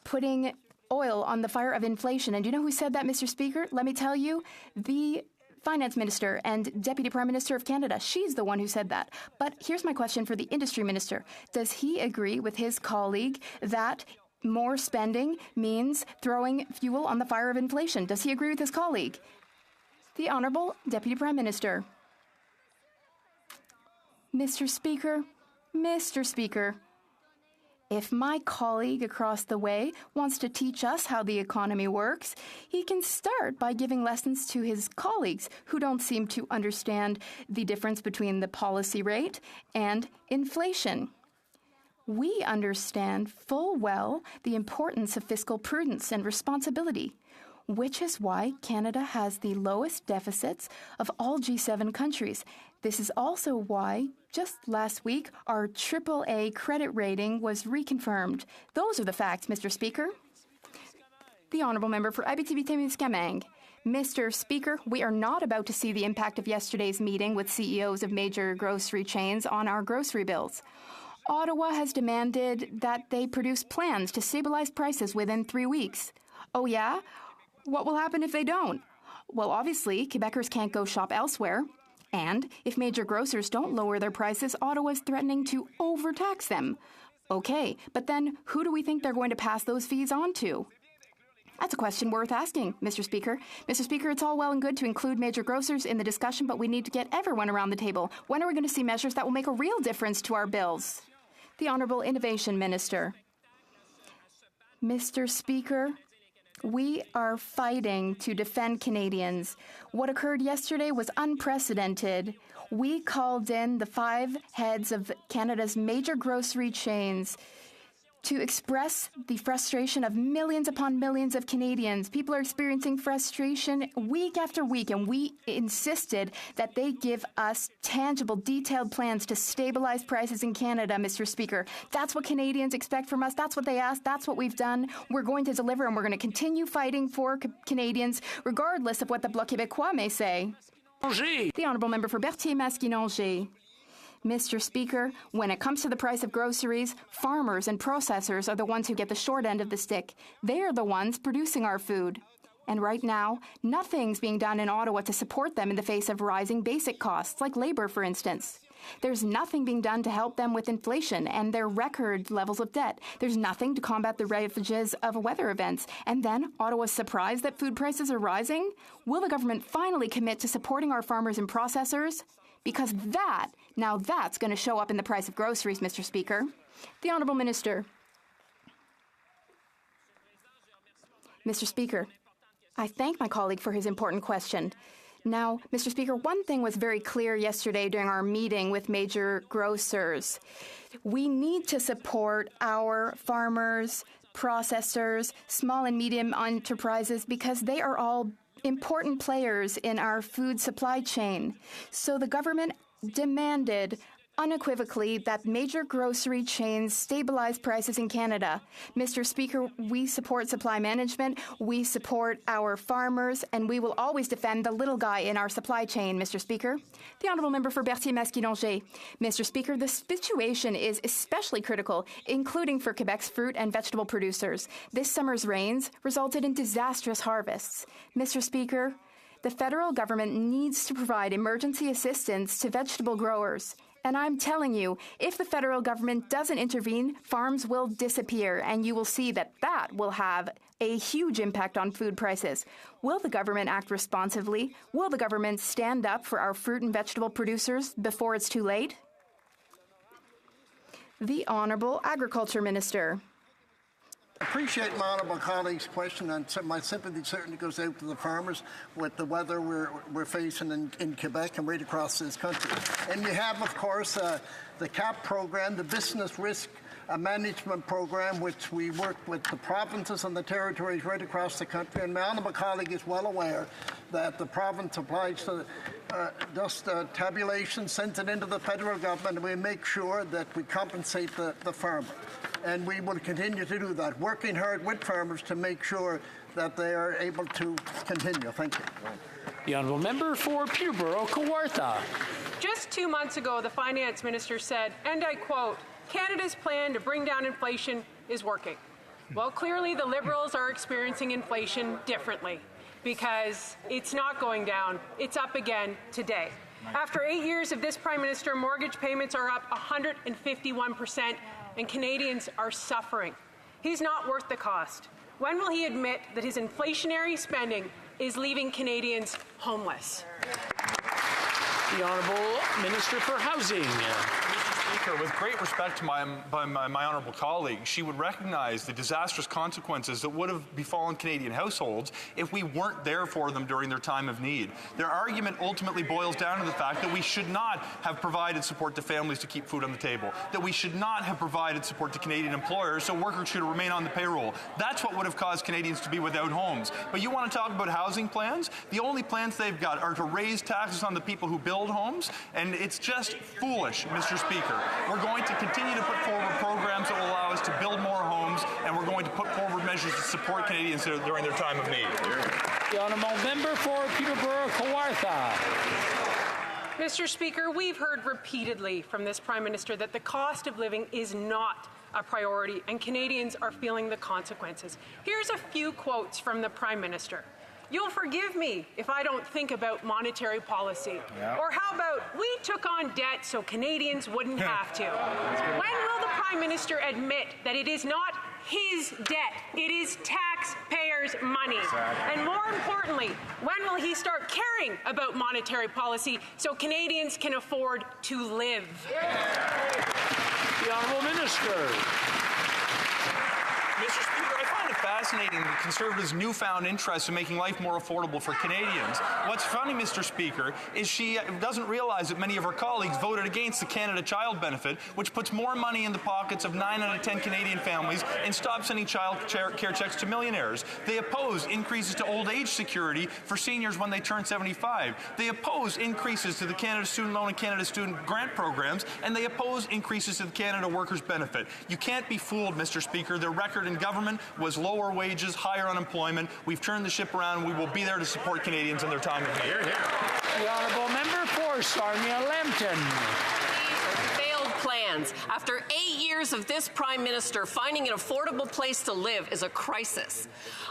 S18: putting oil on the fire of inflation? And do you know who said that, Mr. Speaker? Let me tell you, the Finance Minister and Deputy Prime Minister of Canada. She's the one who said that. But here's my question for the Industry Minister. Does he agree with his colleague that more spending means throwing fuel on the fire of inflation? Does he agree with his colleague? The Honourable Deputy Prime Minister. Mr. Speaker, if my colleague across the way wants to teach us how the economy works, he can start by giving lessons to his colleagues who don't seem to understand the difference between the policy rate and inflation. We understand full well the importance of fiscal prudence and responsibility, which is why Canada has the lowest deficits of all G7 countries. This is also why, just last week, our AAA credit rating was reconfirmed. Those are the facts, Mr. Speaker. The Honourable Member for Abitibi-Témiscamingue. Mr. Speaker, we are not about to see the impact of yesterday's meeting with CEOs of major grocery chains on our grocery bills. Ottawa has demanded that they produce plans to stabilize prices within 3 weeks. Oh yeah? What will happen if they don't? Well, obviously, Quebecers can't go shop elsewhere. And if major grocers don't lower their prices, Ottawa is threatening to overtax them. Okay, but then who do we think they're going to pass those fees on to? That's a question worth asking, Mr. Speaker. Mr. Speaker, it's all well and good to include major grocers in the discussion, but we need to get everyone around the table. When are we going to see measures that will make a real difference to our bills? The Honourable Innovation Minister. Mr. Speaker, we are fighting to defend Canadians. What occurred yesterday was unprecedented. We called in the 5 heads of Canada's major grocery chains to express the frustration of millions upon millions of Canadians. People are experiencing frustration week after week, and we insisted that they give us tangible, detailed plans to stabilize prices in Canada, Mr. Speaker. That's what Canadians expect from us. That's what they ask. That's what we've done. We're going to deliver, and we're going to continue fighting for Canadians, regardless of what the Bloc Québécois may say. The Honourable Member for Berthier-Masquinongé. Mr. Speaker, when it comes to the price of groceries, farmers and processors are the ones who get the short end of the stick. They are the ones producing our food. And right now, nothing's being done in Ottawa to support them in the face of rising basic costs, like labor, for instance. There's nothing being done to help them with inflation and their record levels of debt. There's nothing to combat the ravages of weather events. And then Ottawa's surprised that food prices are rising? Will the government finally commit to supporting our farmers and processors? Because that's going to show up in the price of groceries, Mr. Speaker. The Honourable Minister. Mr. Speaker, I thank my colleague for his important question. Now, Mr. Speaker, one thing was very clear yesterday during our meeting with major grocers. We need to support our farmers, processors, small and medium enterprises, because they are all important players in our food supply chain. So the government demanded unequivocally that major grocery chains stabilize prices in Canada. Mr. Speaker, we support supply management, we support our farmers, and we will always defend the little guy in our supply chain, Mr. Speaker. The Honourable Member for Berthier-Masquinongé. Mr. Speaker, the situation is especially critical, including for Quebec's fruit and vegetable producers. This summer's rains resulted in disastrous harvests. Mr. Speaker, the federal government needs to provide emergency assistance to vegetable growers. And I'm telling you, if the federal government doesn't intervene, farms will disappear, and you will see that will have a huge impact on food prices. Will the government act responsibly? Will the government stand up for our fruit and vegetable producers before it's too late? The Honourable Agriculture Minister.
S2: I appreciate my honourable colleague's question, and my sympathy certainly goes out to the farmers with the weather we're facing in Quebec and right across this country. And we have, of course, the CAP program, the Business Risk Management program, which we work with the provinces and the territories right across the country. And my honourable colleague is well aware that the province applies to tabulation, sends it into the federal government, and we make sure that we compensate the farmer. And we will continue to do that, working hard with farmers to make sure that they are able to continue. Thank you.
S6: The Honourable Member for Peterborough-Kawartha.
S12: Just 2 months ago, the Finance Minister said, and I quote, "Canada's plan to bring down inflation is working." Well, clearly the Liberals are experiencing inflation differently, because it's not going down, it's up again today. After 8 years of this Prime Minister, mortgage payments are up 151%, and Canadians are suffering. He's not worth the cost. When will he admit that his inflationary spending is leaving Canadians homeless?
S6: The Honourable Minister for Housing.
S3: Mr. Speaker, with great respect to my honourable colleague, she would recognize the disastrous consequences that would have befallen Canadian households if we weren't there for them during their time of need. Their argument ultimately boils down to the fact that we should not have provided support to families to keep food on the table, that we should not have provided support to Canadian employers so workers should remain on the payroll. That's what would have caused Canadians to be without homes. But you want to talk about housing plans? The only plans they've got are to raise taxes on the people who build homes, and it's just foolish, Mr. Speaker. We're going to continue to put forward programs that will allow us to build more homes, and we're going to put forward measures to support Canadians during their time of need.
S6: The Honourable Member for Peterborough-Kawartha.
S12: Mr. Speaker, we've heard repeatedly from this Prime Minister that the cost of living is not a priority, and Canadians are feeling the consequences. Here's a few quotes from the Prime Minister. "You'll forgive me if I don't think about monetary policy." Yeah. Or how about, "We took on debt so Canadians wouldn't have to." When will the Prime Minister admit that it is not his debt, it is taxpayers' money? Exactly. And more importantly, when will he start caring about monetary policy so Canadians can afford to live?
S6: The Honourable Minister.
S3: Mr. Speaker, I find it fascinating the Conservatives' newfound interest in making life more affordable for Canadians. What's funny, Mr. Speaker, is she doesn't realize that many of her colleagues voted against the Canada Child Benefit, which puts more money in the pockets of 9 out of 10 Canadian families and stops sending child care checks to millionaires. They oppose increases to old age security for seniors when they turn 75. They oppose increases to the Canada Student Loan and Canada Student Grant programs, and they oppose increases to the Canada Workers Benefit. You can't be fooled, Mr. Speaker. Their record in government was lower wages, higher unemployment. We've turned the ship around. We will be there to support Canadians in their time of need.
S6: The Honourable Member for Sarnia-Lambton.
S5: Failed plans. After 8 years of this Prime Minister, finding an affordable place to live is a crisis.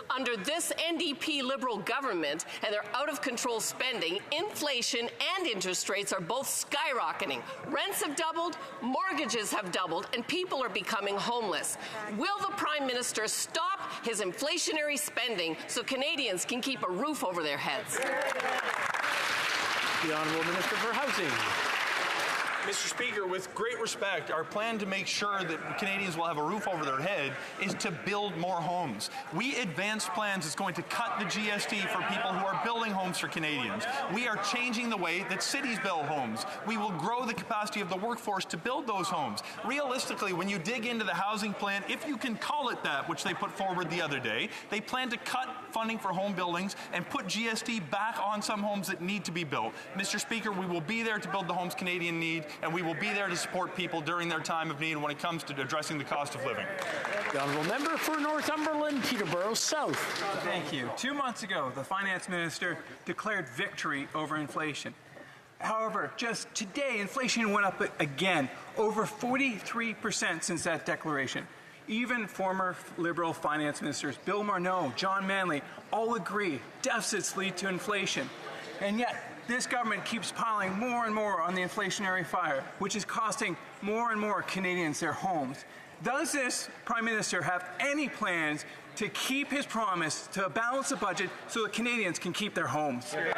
S5: Under this NDP Liberal government and their out-of-control spending, inflation and interest rates are both skyrocketing. Rents have doubled, mortgages have doubled, and people are becoming homeless. Will the Prime Minister stop his inflationary spending so Canadians can keep a roof over their heads?
S6: The Honourable Minister for Housing.
S3: Mr. Speaker, with great respect, our plan to make sure that Canadians will have a roof over their head is to build more homes. We advanced plans that's going to cut the GST for people who are building homes for Canadians. We are changing the way that cities build homes. We will grow the capacity of the workforce to build those homes. Realistically, when you dig into the housing plan, if you can call it that, which they put forward the other day, they plan to cut funding for home buildings and put GST back on some homes that need to be built. Mr. Speaker, we will be there to build the homes Canadians need, and we will be there to support people during their time of need when it comes to addressing the cost of living.
S6: The Honourable Member for Northumberland, Peterborough South.
S8: Thank you. 2 months ago, the Finance Minister declared victory over inflation. However, just today, inflation went up again, over 43% since that declaration. Even former Liberal finance ministers, Bill Morneau, John Manley, all agree deficits lead to inflation. And yet, this government keeps piling more and more on the inflationary fire, which is costing more and more Canadians their homes. Does this Prime Minister have any plans to keep his promise to balance the budget so that Canadians can keep their homes?
S6: The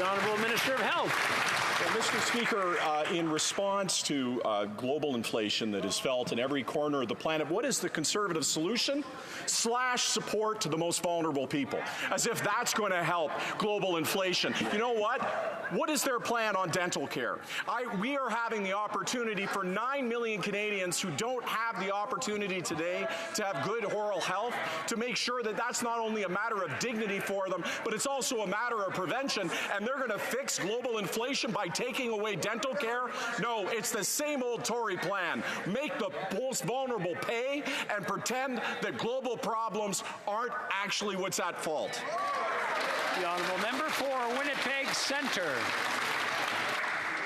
S6: Honourable Minister of Health.
S24: Well, Mr. Speaker, in response to global inflation that is felt in every corner of the planet, what is the Conservative solution? Slash support to the most vulnerable people, as if that's going to help global inflation. You know what? What is their plan on dental care? We are having the opportunity for 9 million Canadians who don't have the opportunity today to have good oral health, to make sure that that's not only a matter of dignity for them, but it's also a matter of prevention, and they're going to fix global inflation by taking away dental care? No, it's the same old Tory plan. Make the most vulnerable pay and pretend that global problems aren't actually what's at fault.
S6: The Honourable Member for Winnipeg Centre.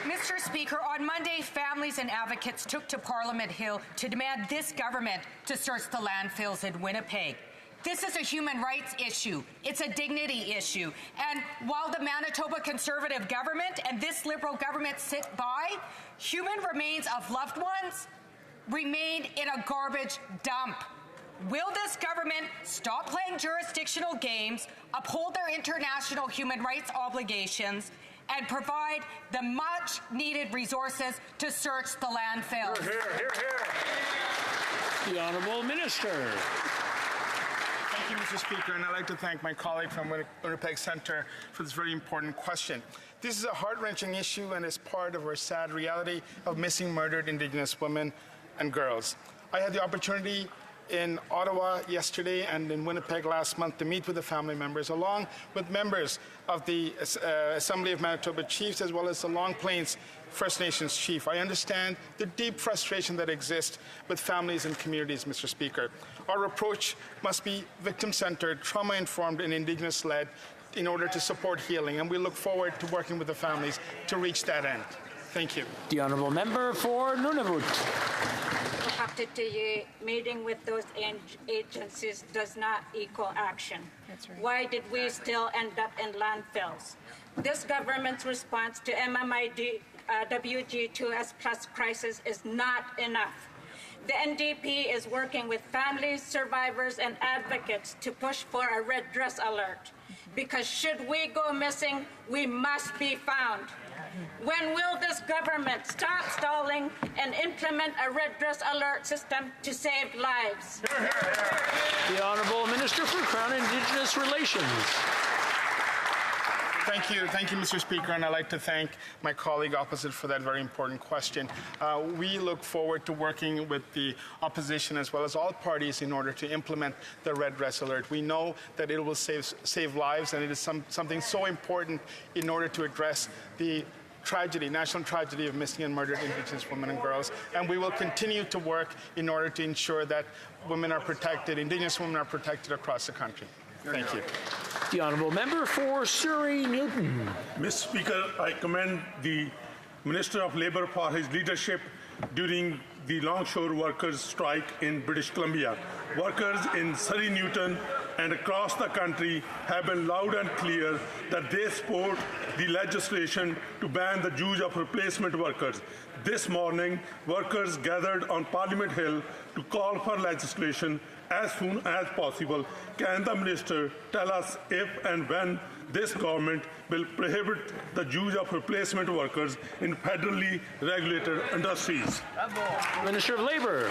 S25: Mr. Speaker, on Monday, families and advocates took to Parliament Hill to demand this government to search the landfills in Winnipeg. This is a human rights issue. It's a dignity issue. And while the Manitoba Conservative government and this Liberal government sit by, human remains of loved ones remain in a garbage dump. Will this government stop playing jurisdictional games, uphold their international human rights obligations, and provide the much-needed resources to search the landfills.
S6: Hear, hear, hear. The Honourable Minister.
S9: Thank you, Mr. Speaker, and I'd like to thank my colleague from Winnipeg Centre for this very important question. This is a heart-wrenching issue and is part of our sad reality of missing murdered Indigenous women and girls. I had the opportunity in Ottawa yesterday and in Winnipeg last month to meet with the family members, along with members of the Assembly of Manitoba Chiefs, as well as the Long Plains First Nations Chief. I understand the deep frustration that exists with families and communities, Mr. Speaker. Our approach must be victim-centered, trauma-informed, and Indigenous-led in order to support healing, and we look forward to working with the families to reach that end. Thank you.
S6: The Honourable Member for Nunavut.
S10: Meeting with those agencies does not equal action.
S12: That's right.
S10: Why did we still end up in landfills? This government's response to MMID WG2S plus crisis is not enough. The NDP is working with families, survivors, and advocates to push for a red dress alert. Because should we go missing, we must be found. When will this government stop stalling and implement a red dress alert system to save lives?
S6: The Honourable Minister for Crown Indigenous Relations.
S9: Thank you, Mr. Speaker, and I'd like to thank my colleague opposite for that very important question. We look forward to working with the opposition as well as all parties in order to implement the red dress alert. We know that it will save lives, and it is something so important in order to address the national tragedy of missing and murdered Indigenous women and girls, and we will continue to work in order to ensure that women are protected, Indigenous women are protected across the country. Thank you.
S6: The Honourable Member for Surrey Newton.
S11: Mr. Speaker, I commend the Minister of Labour for his leadership during the longshore workers' strike in British Columbia. Workers in Surrey Newton and across the country have been loud and clear that they support the legislation to ban the use of replacement workers. This morning, workers gathered on Parliament Hill to call for legislation as soon as possible. Can the Minister tell us if and when this government will prohibit the use of replacement workers in federally regulated industries?
S6: Minister of Labour.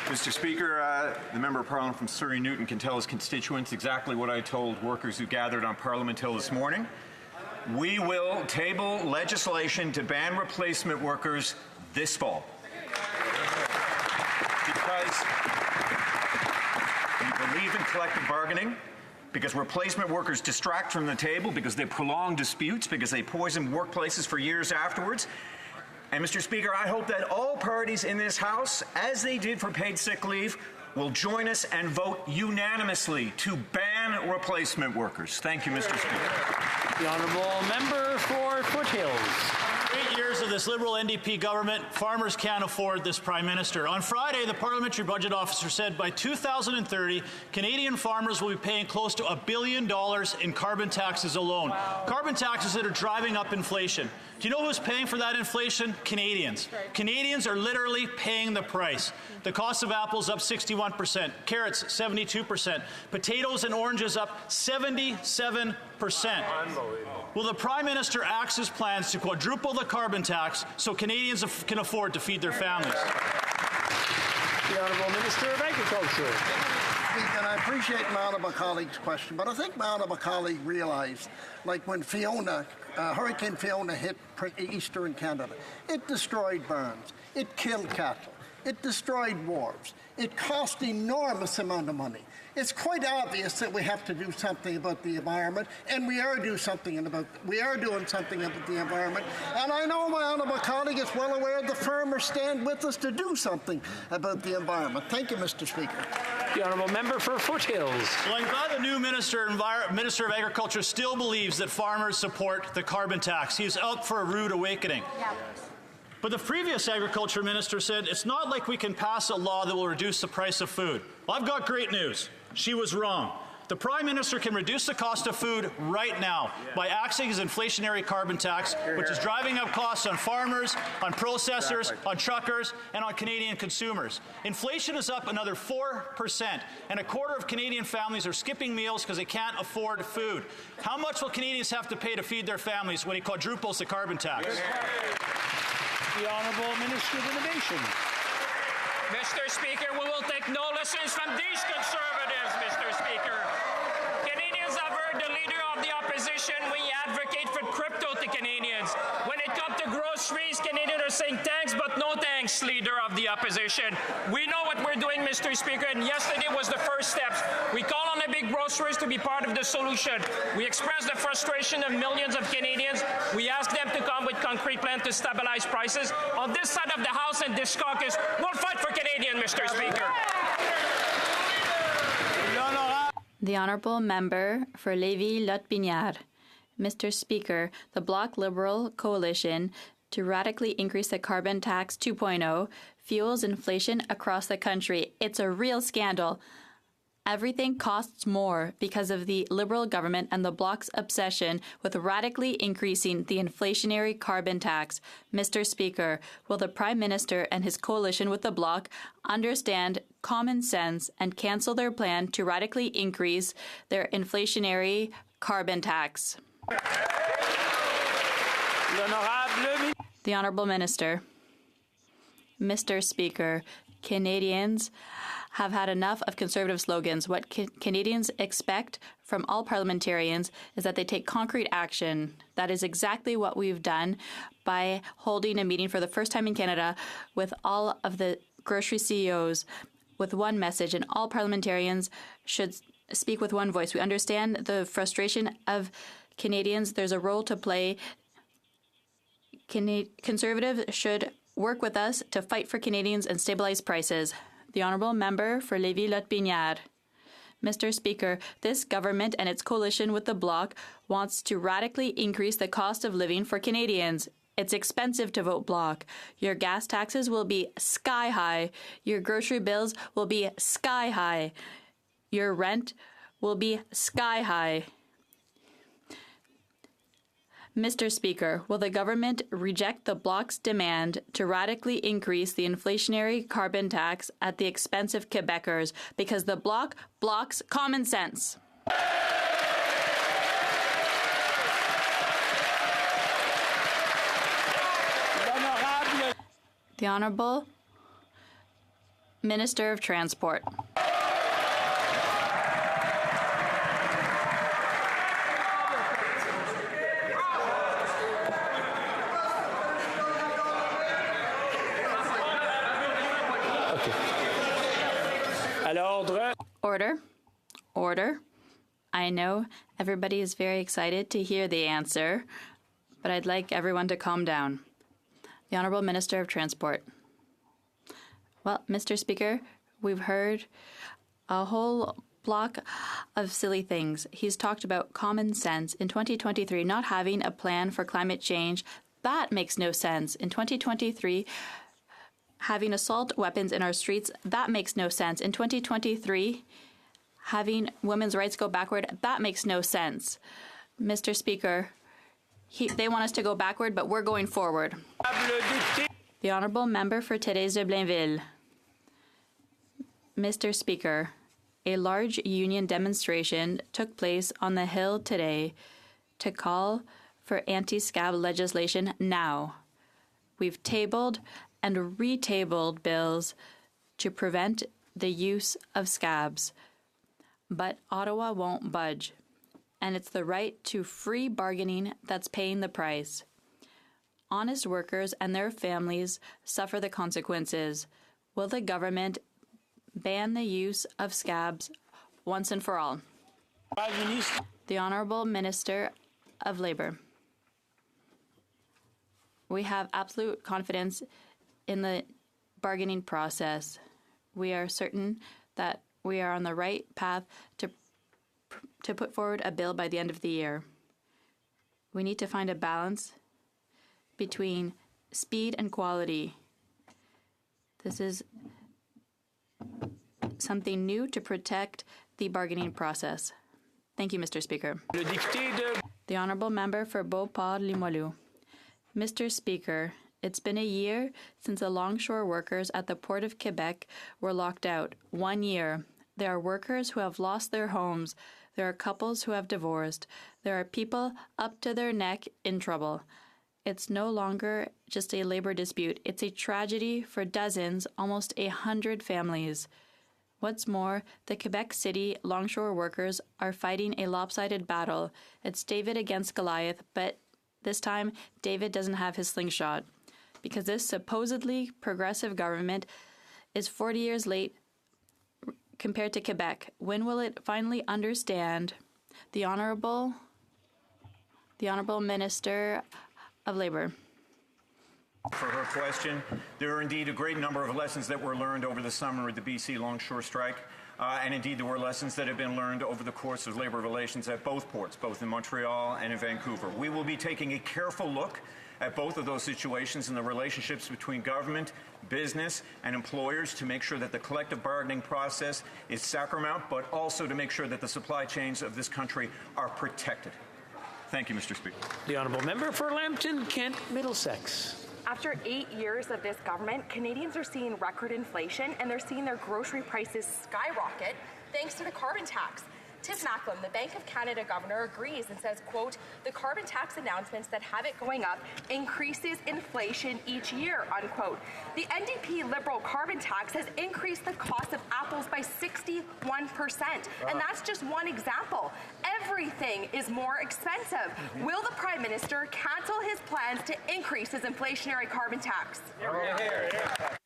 S13: Mr. Speaker, the Member of Parliament from Surrey Newton can tell his constituents exactly what I told workers who gathered on Parliament Hill this morning. We will table legislation to ban replacement workers this fall. Because we believe in collective bargaining, because replacement workers distract from the table, because they prolong disputes, because they poison workplaces for years afterwards. And Mr. Speaker, I hope that all parties in this House, as they did for paid sick leave, will join us and vote unanimously to ban replacement workers. Thank you, Mr. Speaker.
S6: The Honourable Member for Foothills.
S14: 8 years of this Liberal NDP government, farmers can't afford this Prime Minister. On Friday, the Parliamentary Budget Officer said by 2030, Canadian farmers will be paying close to $1 billion in carbon taxes alone. Wow. Carbon taxes that are driving up inflation. Do you know who's paying for that inflation? Canadians. Right. Canadians are literally paying the price. The cost of apples up 61%, carrots 72%, potatoes and oranges up 77%. Will the Prime Minister axe his plans to quadruple the carbon tax so Canadians can afford to feed their families?
S6: The Honourable Minister of Agriculture.
S2: And I appreciate my honourable colleague's question, but I think my honourable colleague realised, like when Hurricane Fiona hit eastern Canada, it destroyed barns, it killed cattle, it destroyed wharves, it cost enormous amount of money. It's quite obvious that we have to do something about the environment, and we are doing something about the environment. And I know my honourable colleague is well aware the farmers stand with us to do something about the environment. Thank you, Mr. Speaker.
S6: The Honourable Member for Foothills.
S14: Well, I'm glad the new Minister of Agriculture still believes that farmers support the carbon tax. He's out for a rude awakening. Yeah. But the previous Agriculture Minister said it's not like we can pass a law that will reduce the price of food. Well, I've got great news. She was wrong. The Prime Minister can reduce the cost of food right now by axing his inflationary carbon tax, which is driving up costs on farmers, on processors, on truckers, and on Canadian consumers. Inflation is up another 4%, and a quarter of Canadian families are skipping meals because they can't afford food. How much will Canadians have to pay to feed their families when he quadruples the carbon tax?
S6: The Honourable Minister of Innovation.
S1: Mr. Speaker, we will take no lessons from these conservatives, Mr. Speaker. Canadians have heard the leader of the opposition. We advocate for crypto to Canadians. When it comes to groceries, Canadians are saying thanks, but no thanks, leader of the opposition. We know what we're doing, Mr. Speaker, and yesterday was the first steps. We call on the big groceries to be part of the solution. We express the frustration of millions of Canadians. We ask them to come with concrete plans to stabilize prices. On this side of the House and this caucus, we'll fight for Canadians, Mr. Speaker.
S4: The Honourable Member for Lévis-Lotbinière. Mr. Speaker, the Bloc Liberal Coalition to radically increase the carbon tax 2.0 fuels inflation across the country. It's a real scandal. Everything costs more because of the Liberal government and the Bloc's obsession with radically increasing the inflationary carbon tax. Mr. Speaker, will the Prime Minister and his coalition with the Bloc understand common sense and cancel their plan to radically increase their inflationary carbon tax? The Honourable Minister. Mr. Speaker, Canadians have had enough of Conservative slogans. What Canadians expect from all parliamentarians is that they take concrete action. That is exactly what we've done by holding a meeting for the first time in Canada with all of the grocery CEOs with one message, and all parliamentarians should speak with one voice. We understand the frustration of Canadians. There's a role to play. Conservatives should work with us to fight for Canadians and stabilize prices. The Honourable Member for Lévis-Lotbinière. Mr. Speaker, this government and its coalition with the Bloc wants to radically increase the cost of living for Canadians. It's expensive to vote Bloc. Your gas taxes will be sky high. Your grocery bills will be sky high. Your rent will be sky high. Mr. Speaker, will the government reject the Bloc's demand to radically increase the inflationary carbon tax at the expense of Quebecers because the Bloc blocks common sense? The Honourable Minister of Transport. Order. Order. I know everybody is very excited to hear the answer, but I'd like everyone to calm down. The Honourable Minister of Transport. Well, Mr. Speaker, we've heard a whole block of silly things. He's talked about common sense. In 2023, not having a plan for climate change, that makes no sense. In 2023, having assault weapons in our streets, that makes no sense. In 2023, having women's rights go backward, that makes no sense. Mr. Speaker, they want us to go backward, but we're going forward. The Honourable Member for Thérèse de Blainville. Mr. Speaker, a large union demonstration took place on the Hill today to call for anti-scab legislation now. We've tabled and retabled bills to prevent the use of scabs. But Ottawa won't budge, and it's the right to free bargaining that's paying the price. Honest workers and their families suffer the consequences. Will the government ban the use of scabs once and for all? The Honourable Minister of Labour. We have absolute confidence in the bargaining process. We are certain that we are on the right path to put forward a bill by the end of the year. We need to find a balance between speed and quality. This is something new to protect the bargaining process. Thank you, Mr. Speaker. The Honourable Member for Beauport-Limoilou. Mr. Speaker, it's been a year since the longshore workers at the Port of Quebec were locked out. 1 year. There are workers who have lost their homes. There are couples who have divorced. There are people up to their neck in trouble. It's no longer just a labor dispute. It's a tragedy for dozens, almost 100 families. What's more, the Quebec City longshore workers are fighting a lopsided battle. It's David against Goliath, but this time, David doesn't have his slingshot. Because this supposedly progressive government is 40 years late compared to Quebec. When will it finally understand the Honourable Minister of Labour?
S13: For her question, there are indeed a great number of lessons that were learned over the summer of the BC longshore strike. And indeed, there were lessons that have been learned over the course of labour relations at both ports, both in Montreal and in Vancouver. We will be taking a careful look at both of those situations and the relationships between government, business, and employers to make sure that the collective bargaining process is paramount, but also to make sure that the supply chains of this country are protected. Thank you, Mr. Speaker.
S6: The Honourable Member for Lambton, Kent, Middlesex.
S15: After 8 years of this government, Canadians are seeing record inflation and they're seeing their grocery prices skyrocket thanks to the carbon tax. Tiff Macklem, the Bank of Canada governor, agrees and says, quote, the carbon tax announcements that have it going up increases inflation each year, unquote. The NDP Liberal carbon tax has increased the cost of apples by 61%. And that's just one example. Everything is more expensive. Will the Prime Minister cancel his plans to increase his inflationary carbon tax?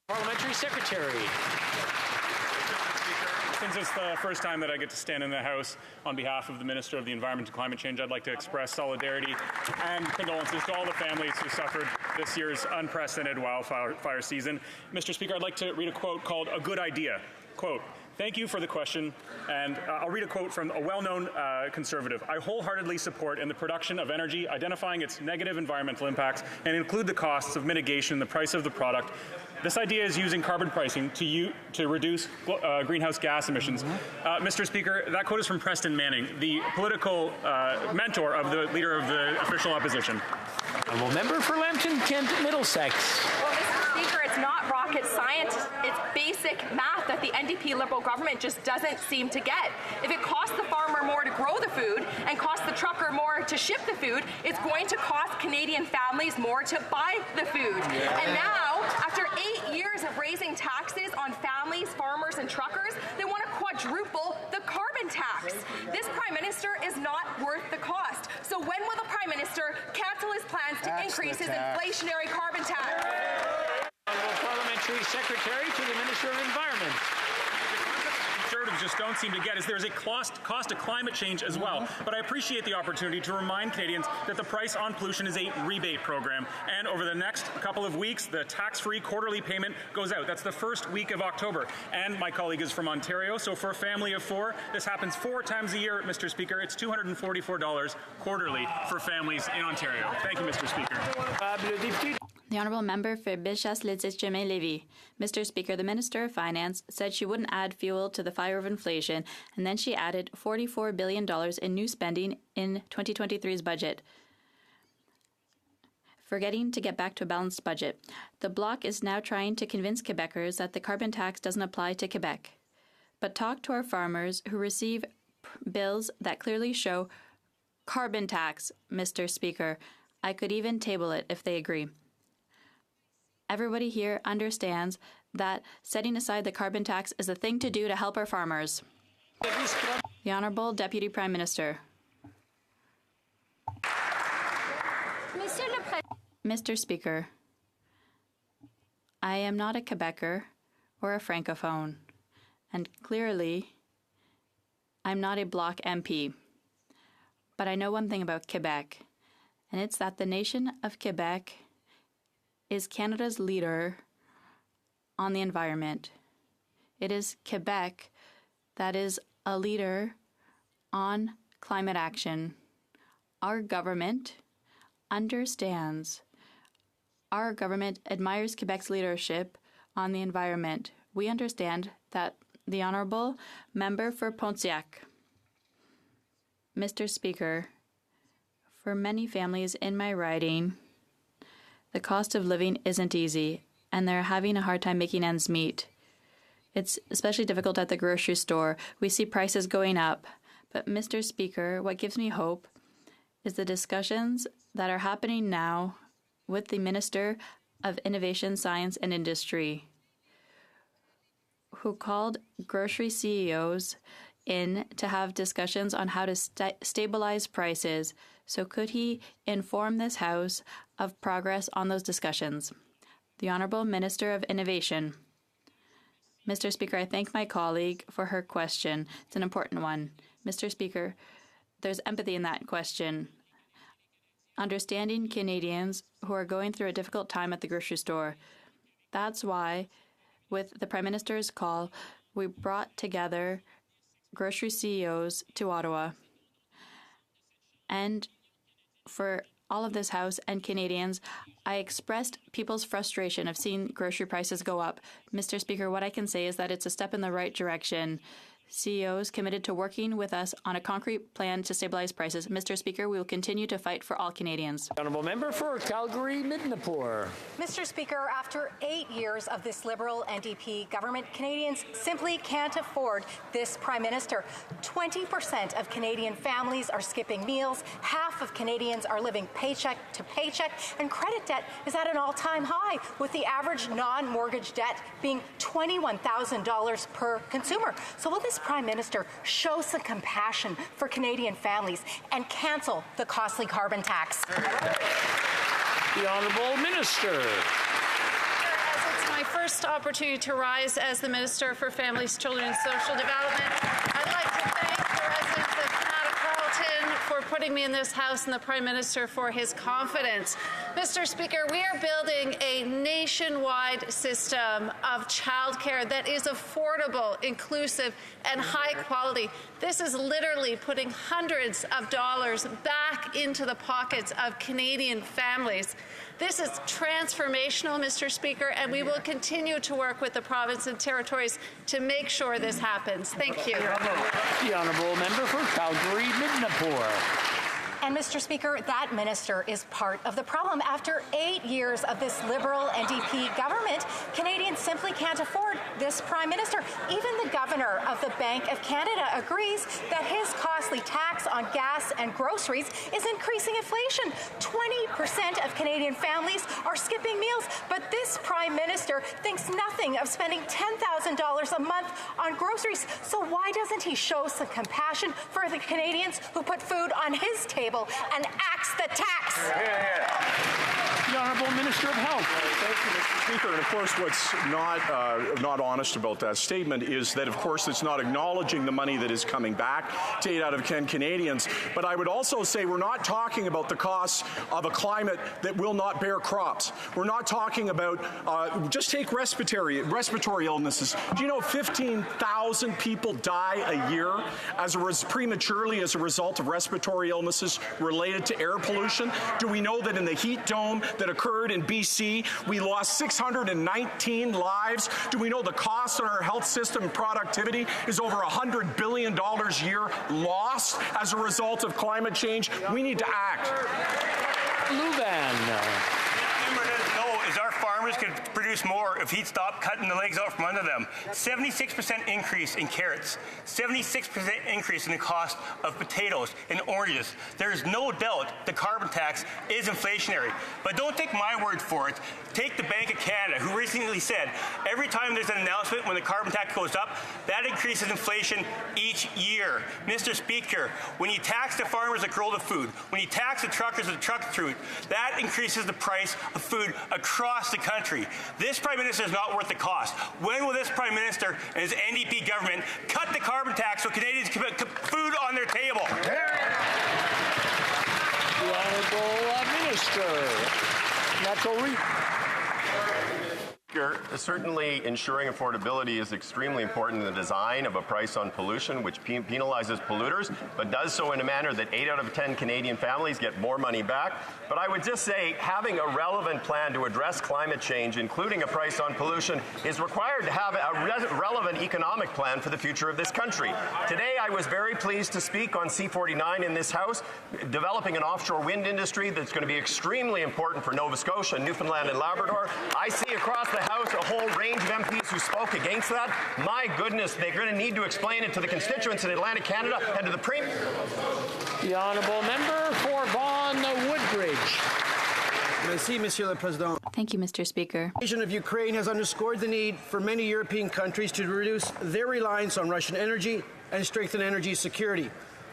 S6: Parliamentary Secretary.
S16: Since it's the first time that I get to stand in the House on behalf of the Minister of the Environment and Climate Change, I'd like to express solidarity and condolences to all the families who suffered this year's unprecedented wildfire season. Mr. Speaker, I'd like to read a quote called "A Good Idea." Quote, "Thank you for the question," and I'll read a quote from a well-known conservative. "I wholeheartedly support in the production of energy, identifying its negative environmental impacts and include the costs of mitigation in the price of the product. This idea is using carbon pricing to reduce greenhouse gas emissions." Mr. Speaker, that quote is from Preston Manning, the political mentor of the Leader of the Official Opposition.
S6: Honourable Member for Lambton, Kent, Middlesex.
S15: Well, Mr. Speaker, it's not rocket science. It's basic math that the NDP Liberal government just doesn't seem to get. If it costs the farmer more to grow the food and costs the trucker more to ship the food, it's going to cost Canadian families more to buy the food. Yeah. And now, after 8 years of raising taxes on families, farmers, and truckers, they want to quadruple the carbon tax. This Prime Minister is not worth the cost. So when will the Prime Minister cancel his plans to increase his inflationary carbon tax?
S6: Parliamentary Secretary to the Minister of Environment.
S16: Conservatives just don't seem to get is there's a cost of climate change as well. But I appreciate the opportunity to remind Canadians that the price on pollution is a rebate program. And over the next couple of weeks, the tax-free quarterly payment goes out. That's the first week of October. And my colleague is from Ontario, so for a family of 4, this happens 4 times a year, Mr. Speaker. It's $244 quarterly for families in Ontario. Thank you, Mr. Speaker.
S4: The Honourable Member for Bellechasse-Lévis-Chemin-Lévis. Mr. Speaker, the Minister of Finance said she wouldn't add fuel to the fire of inflation, and then she added $44 billion in new spending in 2023's budget, forgetting to get back to a balanced budget. The Bloc is now trying to convince Quebecers that the carbon tax doesn't apply to Quebec. But talk to our farmers who receive bills that clearly show carbon tax, Mr. Speaker. I could even table it if they agree. Everybody here understands that setting aside the carbon tax is the thing to do to help our farmers. The Honourable Deputy Prime Minister. Mr. Speaker, I am not a Quebecer or a Francophone, and clearly I'm not a Bloc MP. But I know one thing about Quebec, and it's that the nation of Quebec is Canada's leader on the environment. It is Quebec that is a leader on climate action. Our government understands. Our government admires Quebec's leadership on the environment. We understand that The Honourable Member for Pontiac. Mr. Speaker, for many families in my riding, the cost of living isn't easy, and they're having a hard time making ends meet. It's especially difficult at the grocery store. We see prices going up. But, Mr. Speaker, what gives me hope is the discussions that are happening now with the Minister of Innovation, Science and Industry, who called grocery CEOs in to have discussions on how to stabilize prices. So could he inform this House of progress on those discussions? The Honourable Minister of Innovation. Mr. Speaker, I thank my colleague for her question. It's an important one. Mr. Speaker, there's empathy in that question. Understanding Canadians who are going through a difficult time at the grocery store. That's why, with the Prime Minister's call, we brought together grocery CEOs to Ottawa. And for all of this House and Canadians, I expressed people's frustration of seeing grocery prices go up. Mr. Speaker, what I can say is that it's a step in the right direction. CEOs committed to working with us on a concrete plan to stabilize prices. Mr. Speaker, we will continue to fight for all Canadians.
S6: Honourable Member for Calgary-Midnapore.
S17: Mr. Speaker, after 8 years of this Liberal NDP government, Canadians simply can't afford this Prime Minister. 20% of Canadian families are skipping meals, half of Canadians are living paycheck to paycheck, and credit debt is at an all-time high, with the average non-mortgage debt being $21,000 per consumer. So will this Prime Minister show some compassion for Canadian families and cancel the costly carbon tax?
S6: The Honourable Minister.
S12: As it's my first opportunity to rise as the Minister for Families, Children and Social Development, I'd like to thank the residents of Canada-Carleton for putting me in this House and the Prime Minister for his confidence. Mr. Speaker, we are building a nationwide system of childcare that is affordable, inclusive, and high quality. This is literally putting hundreds of dollars back into the pockets of Canadian families. This is transformational, Mr. Speaker, and we will continue to work with the province and territories to make sure this happens. Thank you.
S6: The Honourable Member for Calgary-Midnapore.
S17: And, Mr. Speaker, that minister is part of the problem. After 8 years of this Liberal NDP government, Canadians simply can't afford this Prime Minister. Even the Governor of the Bank of Canada agrees that his costly tax on gas and groceries is increasing inflation. 20% of Canadian families are skipping meals, but this Prime Minister thinks nothing of spending $10,000 a month on groceries. So why doesn't he show some compassion for the Canadians who put food on his table and axe the tax?
S6: The Honourable Minister of Health.
S24: Thank you, Mr. Speaker. And of course, what's not honest about that statement is that, of course, it's not acknowledging the money that is coming back to 8 out of 10 Canadians. But I would also say we're not talking about the costs of a climate that will not bear crops. We're not talking about just take respiratory illnesses. Do you know 15,000 people die a year prematurely as a result of respiratory illnesses related to air pollution? Do we know that in the heat dome that occurred in BC, we lost 619 lives? Do we know the cost on our health system and productivity is over $100 billion a year lost as a result of climate change? We need to act.
S6: Louvain.
S19: Is our farmers could produce more if he'd stop cutting the legs out from under them. 76% increase in carrots, 76% increase in the cost of potatoes and oranges. There is no doubt the carbon tax is inflationary. But don't take my word for it. Take the Bank of Canada, who recently said every time there's an announcement when the carbon tax goes up, that increases inflation each year. Mr. Speaker, when you tax the farmers that grow the food, when you tax the truckers that truck the food, that increases the price of food across the country. This Prime Minister is not worth the cost. When will this Prime Minister and his NDP government cut the carbon tax so Canadians can put food on their table?
S6: The Honourable Minister. Natural
S7: Certainly, ensuring affordability is extremely important in the design of a price on pollution, which penalizes polluters, but does so in a manner that 8 out of 10 Canadian families get more money back. But I would just say having a relevant plan to address climate change, including a price on pollution, is required to have a relevant economic plan for the future of this country. Today, I was very pleased to speak on C49 in this House, developing an offshore wind industry that's going to be extremely important for Nova Scotia, Newfoundland, and Labrador. I see across the House a whole range of MPs who spoke against that. My goodness, they're going to need to explain it to the constituents in Atlantic Canada and to the Premier.
S6: The honourable member for Vaughan Woodbridge.
S20: Merci, Monsieur le Président.
S4: Thank you, Mr. Speaker.
S20: The invasion of Ukraine has underscored the need for many European countries to reduce their reliance on Russian energy and strengthen energy security.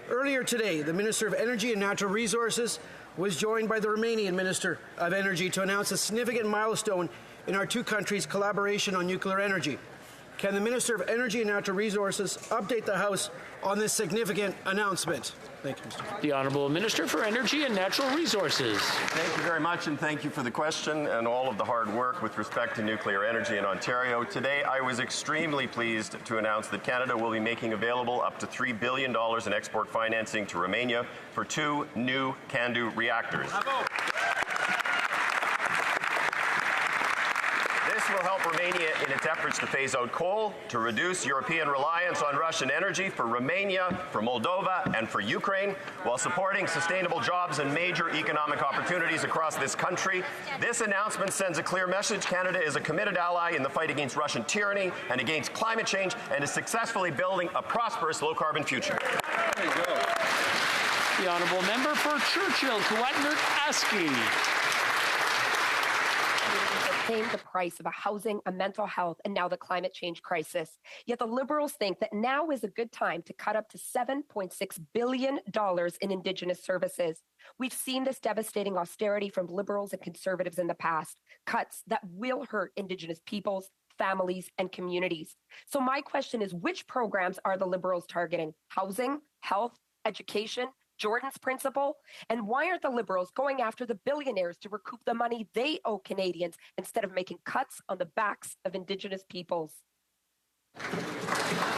S20: Earlier today, the Minister of Energy and Natural Resources was joined by the Romanian Minister of Energy to announce a significant milestone in our two countries' collaboration on nuclear energy. Can the Minister of Energy and Natural Resources update the House on this significant announcement? Thank you, Mr. Speaker.
S6: The Honourable Minister for Energy and Natural Resources.
S7: Thank you very much, and thank you for the question and all of the hard work with respect to nuclear energy in Ontario. Today, I was extremely pleased to announce that Canada will be making available up to $3 billion in export financing to Romania for 2 new CANDU reactors. Bravo. This will help Romania in its efforts to phase out coal, to reduce European reliance on Russian energy for Romania, for Moldova, and for Ukraine, while supporting sustainable jobs and major economic opportunities across this country. This announcement sends a clear message. Canada is a committed ally in the fight against Russian tyranny and against climate change, and is successfully building a prosperous low-carbon future.
S6: There you go. The honourable member for Churchill, Coetnert-Askey.
S21: Paying the price of a housing, a mental health, and now the climate change crisis. Yet the Liberals think that now is a good time to cut up to $7.6 billion in Indigenous services. We've seen this devastating austerity from Liberals and Conservatives in the past, cuts that will hurt Indigenous peoples, families, and communities. So my question is, which programs are the Liberals targeting? Housing, health, education, Jordan's principle? And why aren't the Liberals going after the billionaires to recoup the money they owe Canadians instead of making cuts on the backs of Indigenous peoples?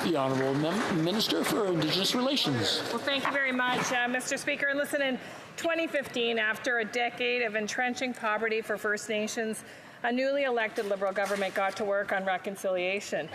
S6: The Honourable Minister for Indigenous Relations.
S22: Well, thank you very much, Mr. Speaker. And listen, in 2015, after a decade of entrenching poverty for First Nations, a newly elected Liberal government got to work on reconciliation.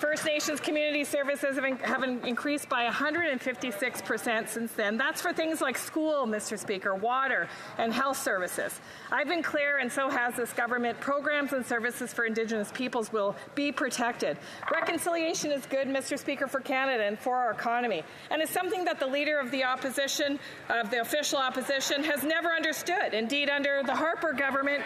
S22: First Nations community services have increased by 156% since then. That's for things like school, Mr. Speaker, water, and health services. I've been clear, and so has this government, programs and services for Indigenous peoples will be protected. Reconciliation is good, Mr. Speaker, for Canada and for our economy, and it's something that the leader of the opposition, of the official opposition, has never understood. Indeed, under the Harper government,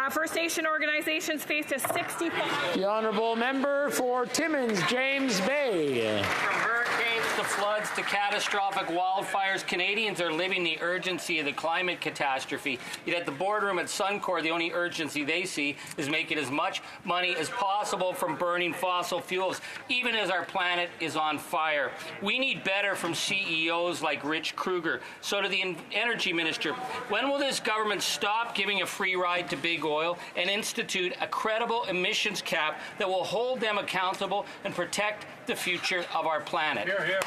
S22: First Nation organizations faced a 65...
S6: The Honourable Member for Timmins, James Bay.
S23: From hurricanes to floods to catastrophic wildfires, Canadians are living the urgency of the climate catastrophe. Yet at the boardroom at Suncor, the only urgency they see is making as much money as possible from burning fossil fuels, even as our planet is on fire. We need better from CEOs like Rich Kruger. So to the Energy Minister, when will this government stop giving a free ride to big oil and institute a credible emissions cap that will hold them accountable and protect the future of our planet?
S6: Hear, hear.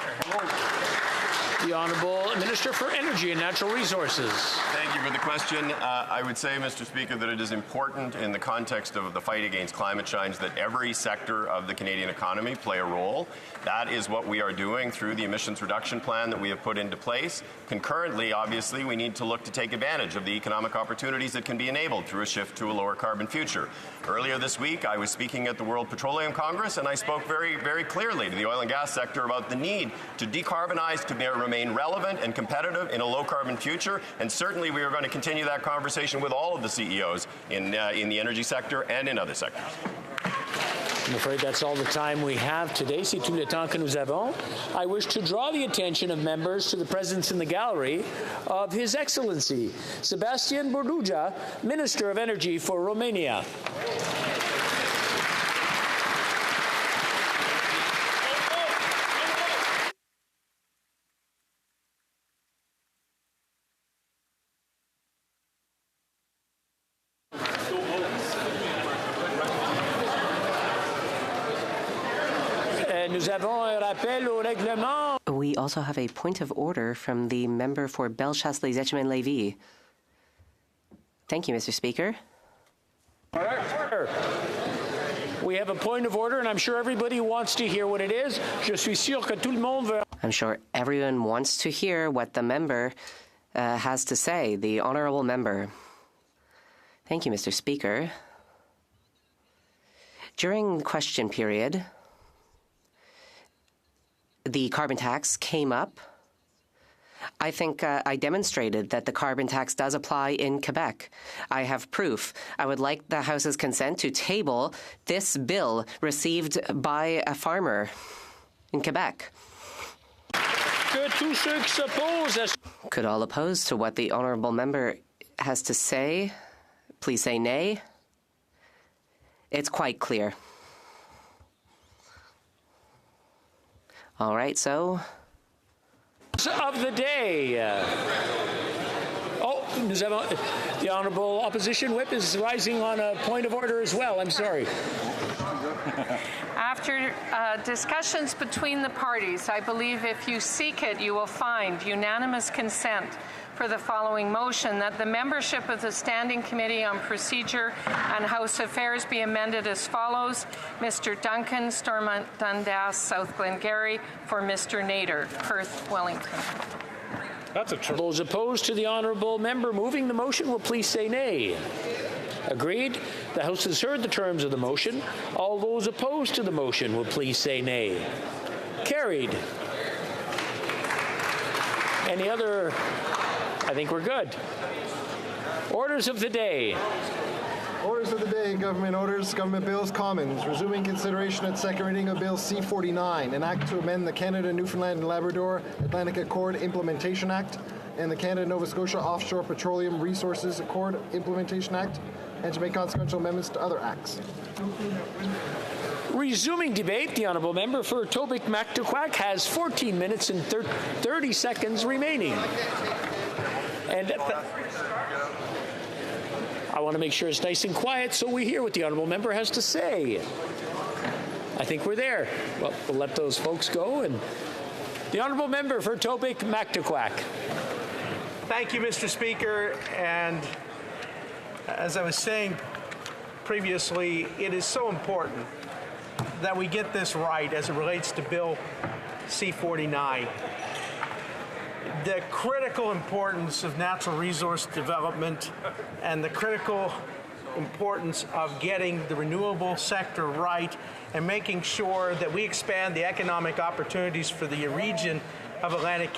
S6: The Honourable Minister for Energy and Natural Resources.
S7: Thank you for the question. I would say, Mr. Speaker, that it is important in the context of the fight against climate change that every sector of the Canadian economy play a role. That is what we are doing through the emissions reduction plan that we have put into place. Concurrently, obviously, we need to look to take advantage of the economic opportunities that can be enabled through a shift to a lower carbon future. Earlier this week, I was speaking at the World Petroleum Congress, and I spoke very, very clearly to the oil and gas sector about the need to decarbonize to remain relevant and competitive in a low-carbon future. And certainly, we are going to continue that conversation with all of the CEOs in the energy sector and in other sectors.
S6: I'm afraid that's all the time we have today. C'est tout le temps que nous avons. I wish to draw the attention of members to the presence in the gallery of His Excellency Sebastian Burduja, Minister of Energy for Romania. nous avons un rappel au règlement.
S3: We also have a point of order from the member for Bellechasse-les-Etchemins-Lévis. Thank you, Mr. Speaker.
S6: All right. We have a point of order, and I'm sure everybody wants to hear what it is. Je suis sûr que tout le monde veut.
S3: I'm sure everyone wants to hear what the member has to say, the honourable member. Thank you, Mr. Speaker. During the question period, the carbon tax came up. I think I demonstrated that the carbon tax does apply in Quebec. I have proof. I would like the House's consent to table this bill received by a farmer in Quebec. Could all oppose to what the honourable member has to say please say nay? It's quite clear. All right, so...
S6: Of the day. Nous avons, the Honourable Opposition Whip is rising on a point of order as well. I'm sorry.
S12: After discussions between the parties, I believe if you seek it, you will find unanimous consent for the following motion, that the membership of the Standing Committee on Procedure and House Affairs be amended as follows. Mr. Duncan, Stormont Dundas, South Glengarry, for Mr. Nader, Perth, Wellington.
S6: That's a Those opposed to the honourable member moving the motion will please say nay. Agreed? The House has heard the terms of the motion. All those opposed to the motion will please say nay. Carried. Any other? I think we're good. Orders of the day.
S5: Orders of the day, government orders, government bills, commons. Resuming consideration at second reading of Bill C-49, an act to amend the Canada, Newfoundland and Labrador Atlantic Accord Implementation Act and the Canada, Nova Scotia Offshore Petroleum Resources Accord Implementation Act, and to make consequential amendments to other acts.
S6: Resuming debate, the honourable member for Etobicoke-Mactaquac has 14 minutes and 30 seconds remaining. And I want to make sure it's nice and quiet so we hear what the honourable member has to say. I think we're there. Well, we'll let those folks go. And the honourable member for Etobicoke-Mactaquac.
S20: Thank you, Mr. Speaker. And as I was saying previously, it is so important that we get this right as it relates to Bill C-49. The critical importance of natural resource development and the critical importance of getting the renewable sector right and making sure that we expand the economic opportunities for the region of Atlantic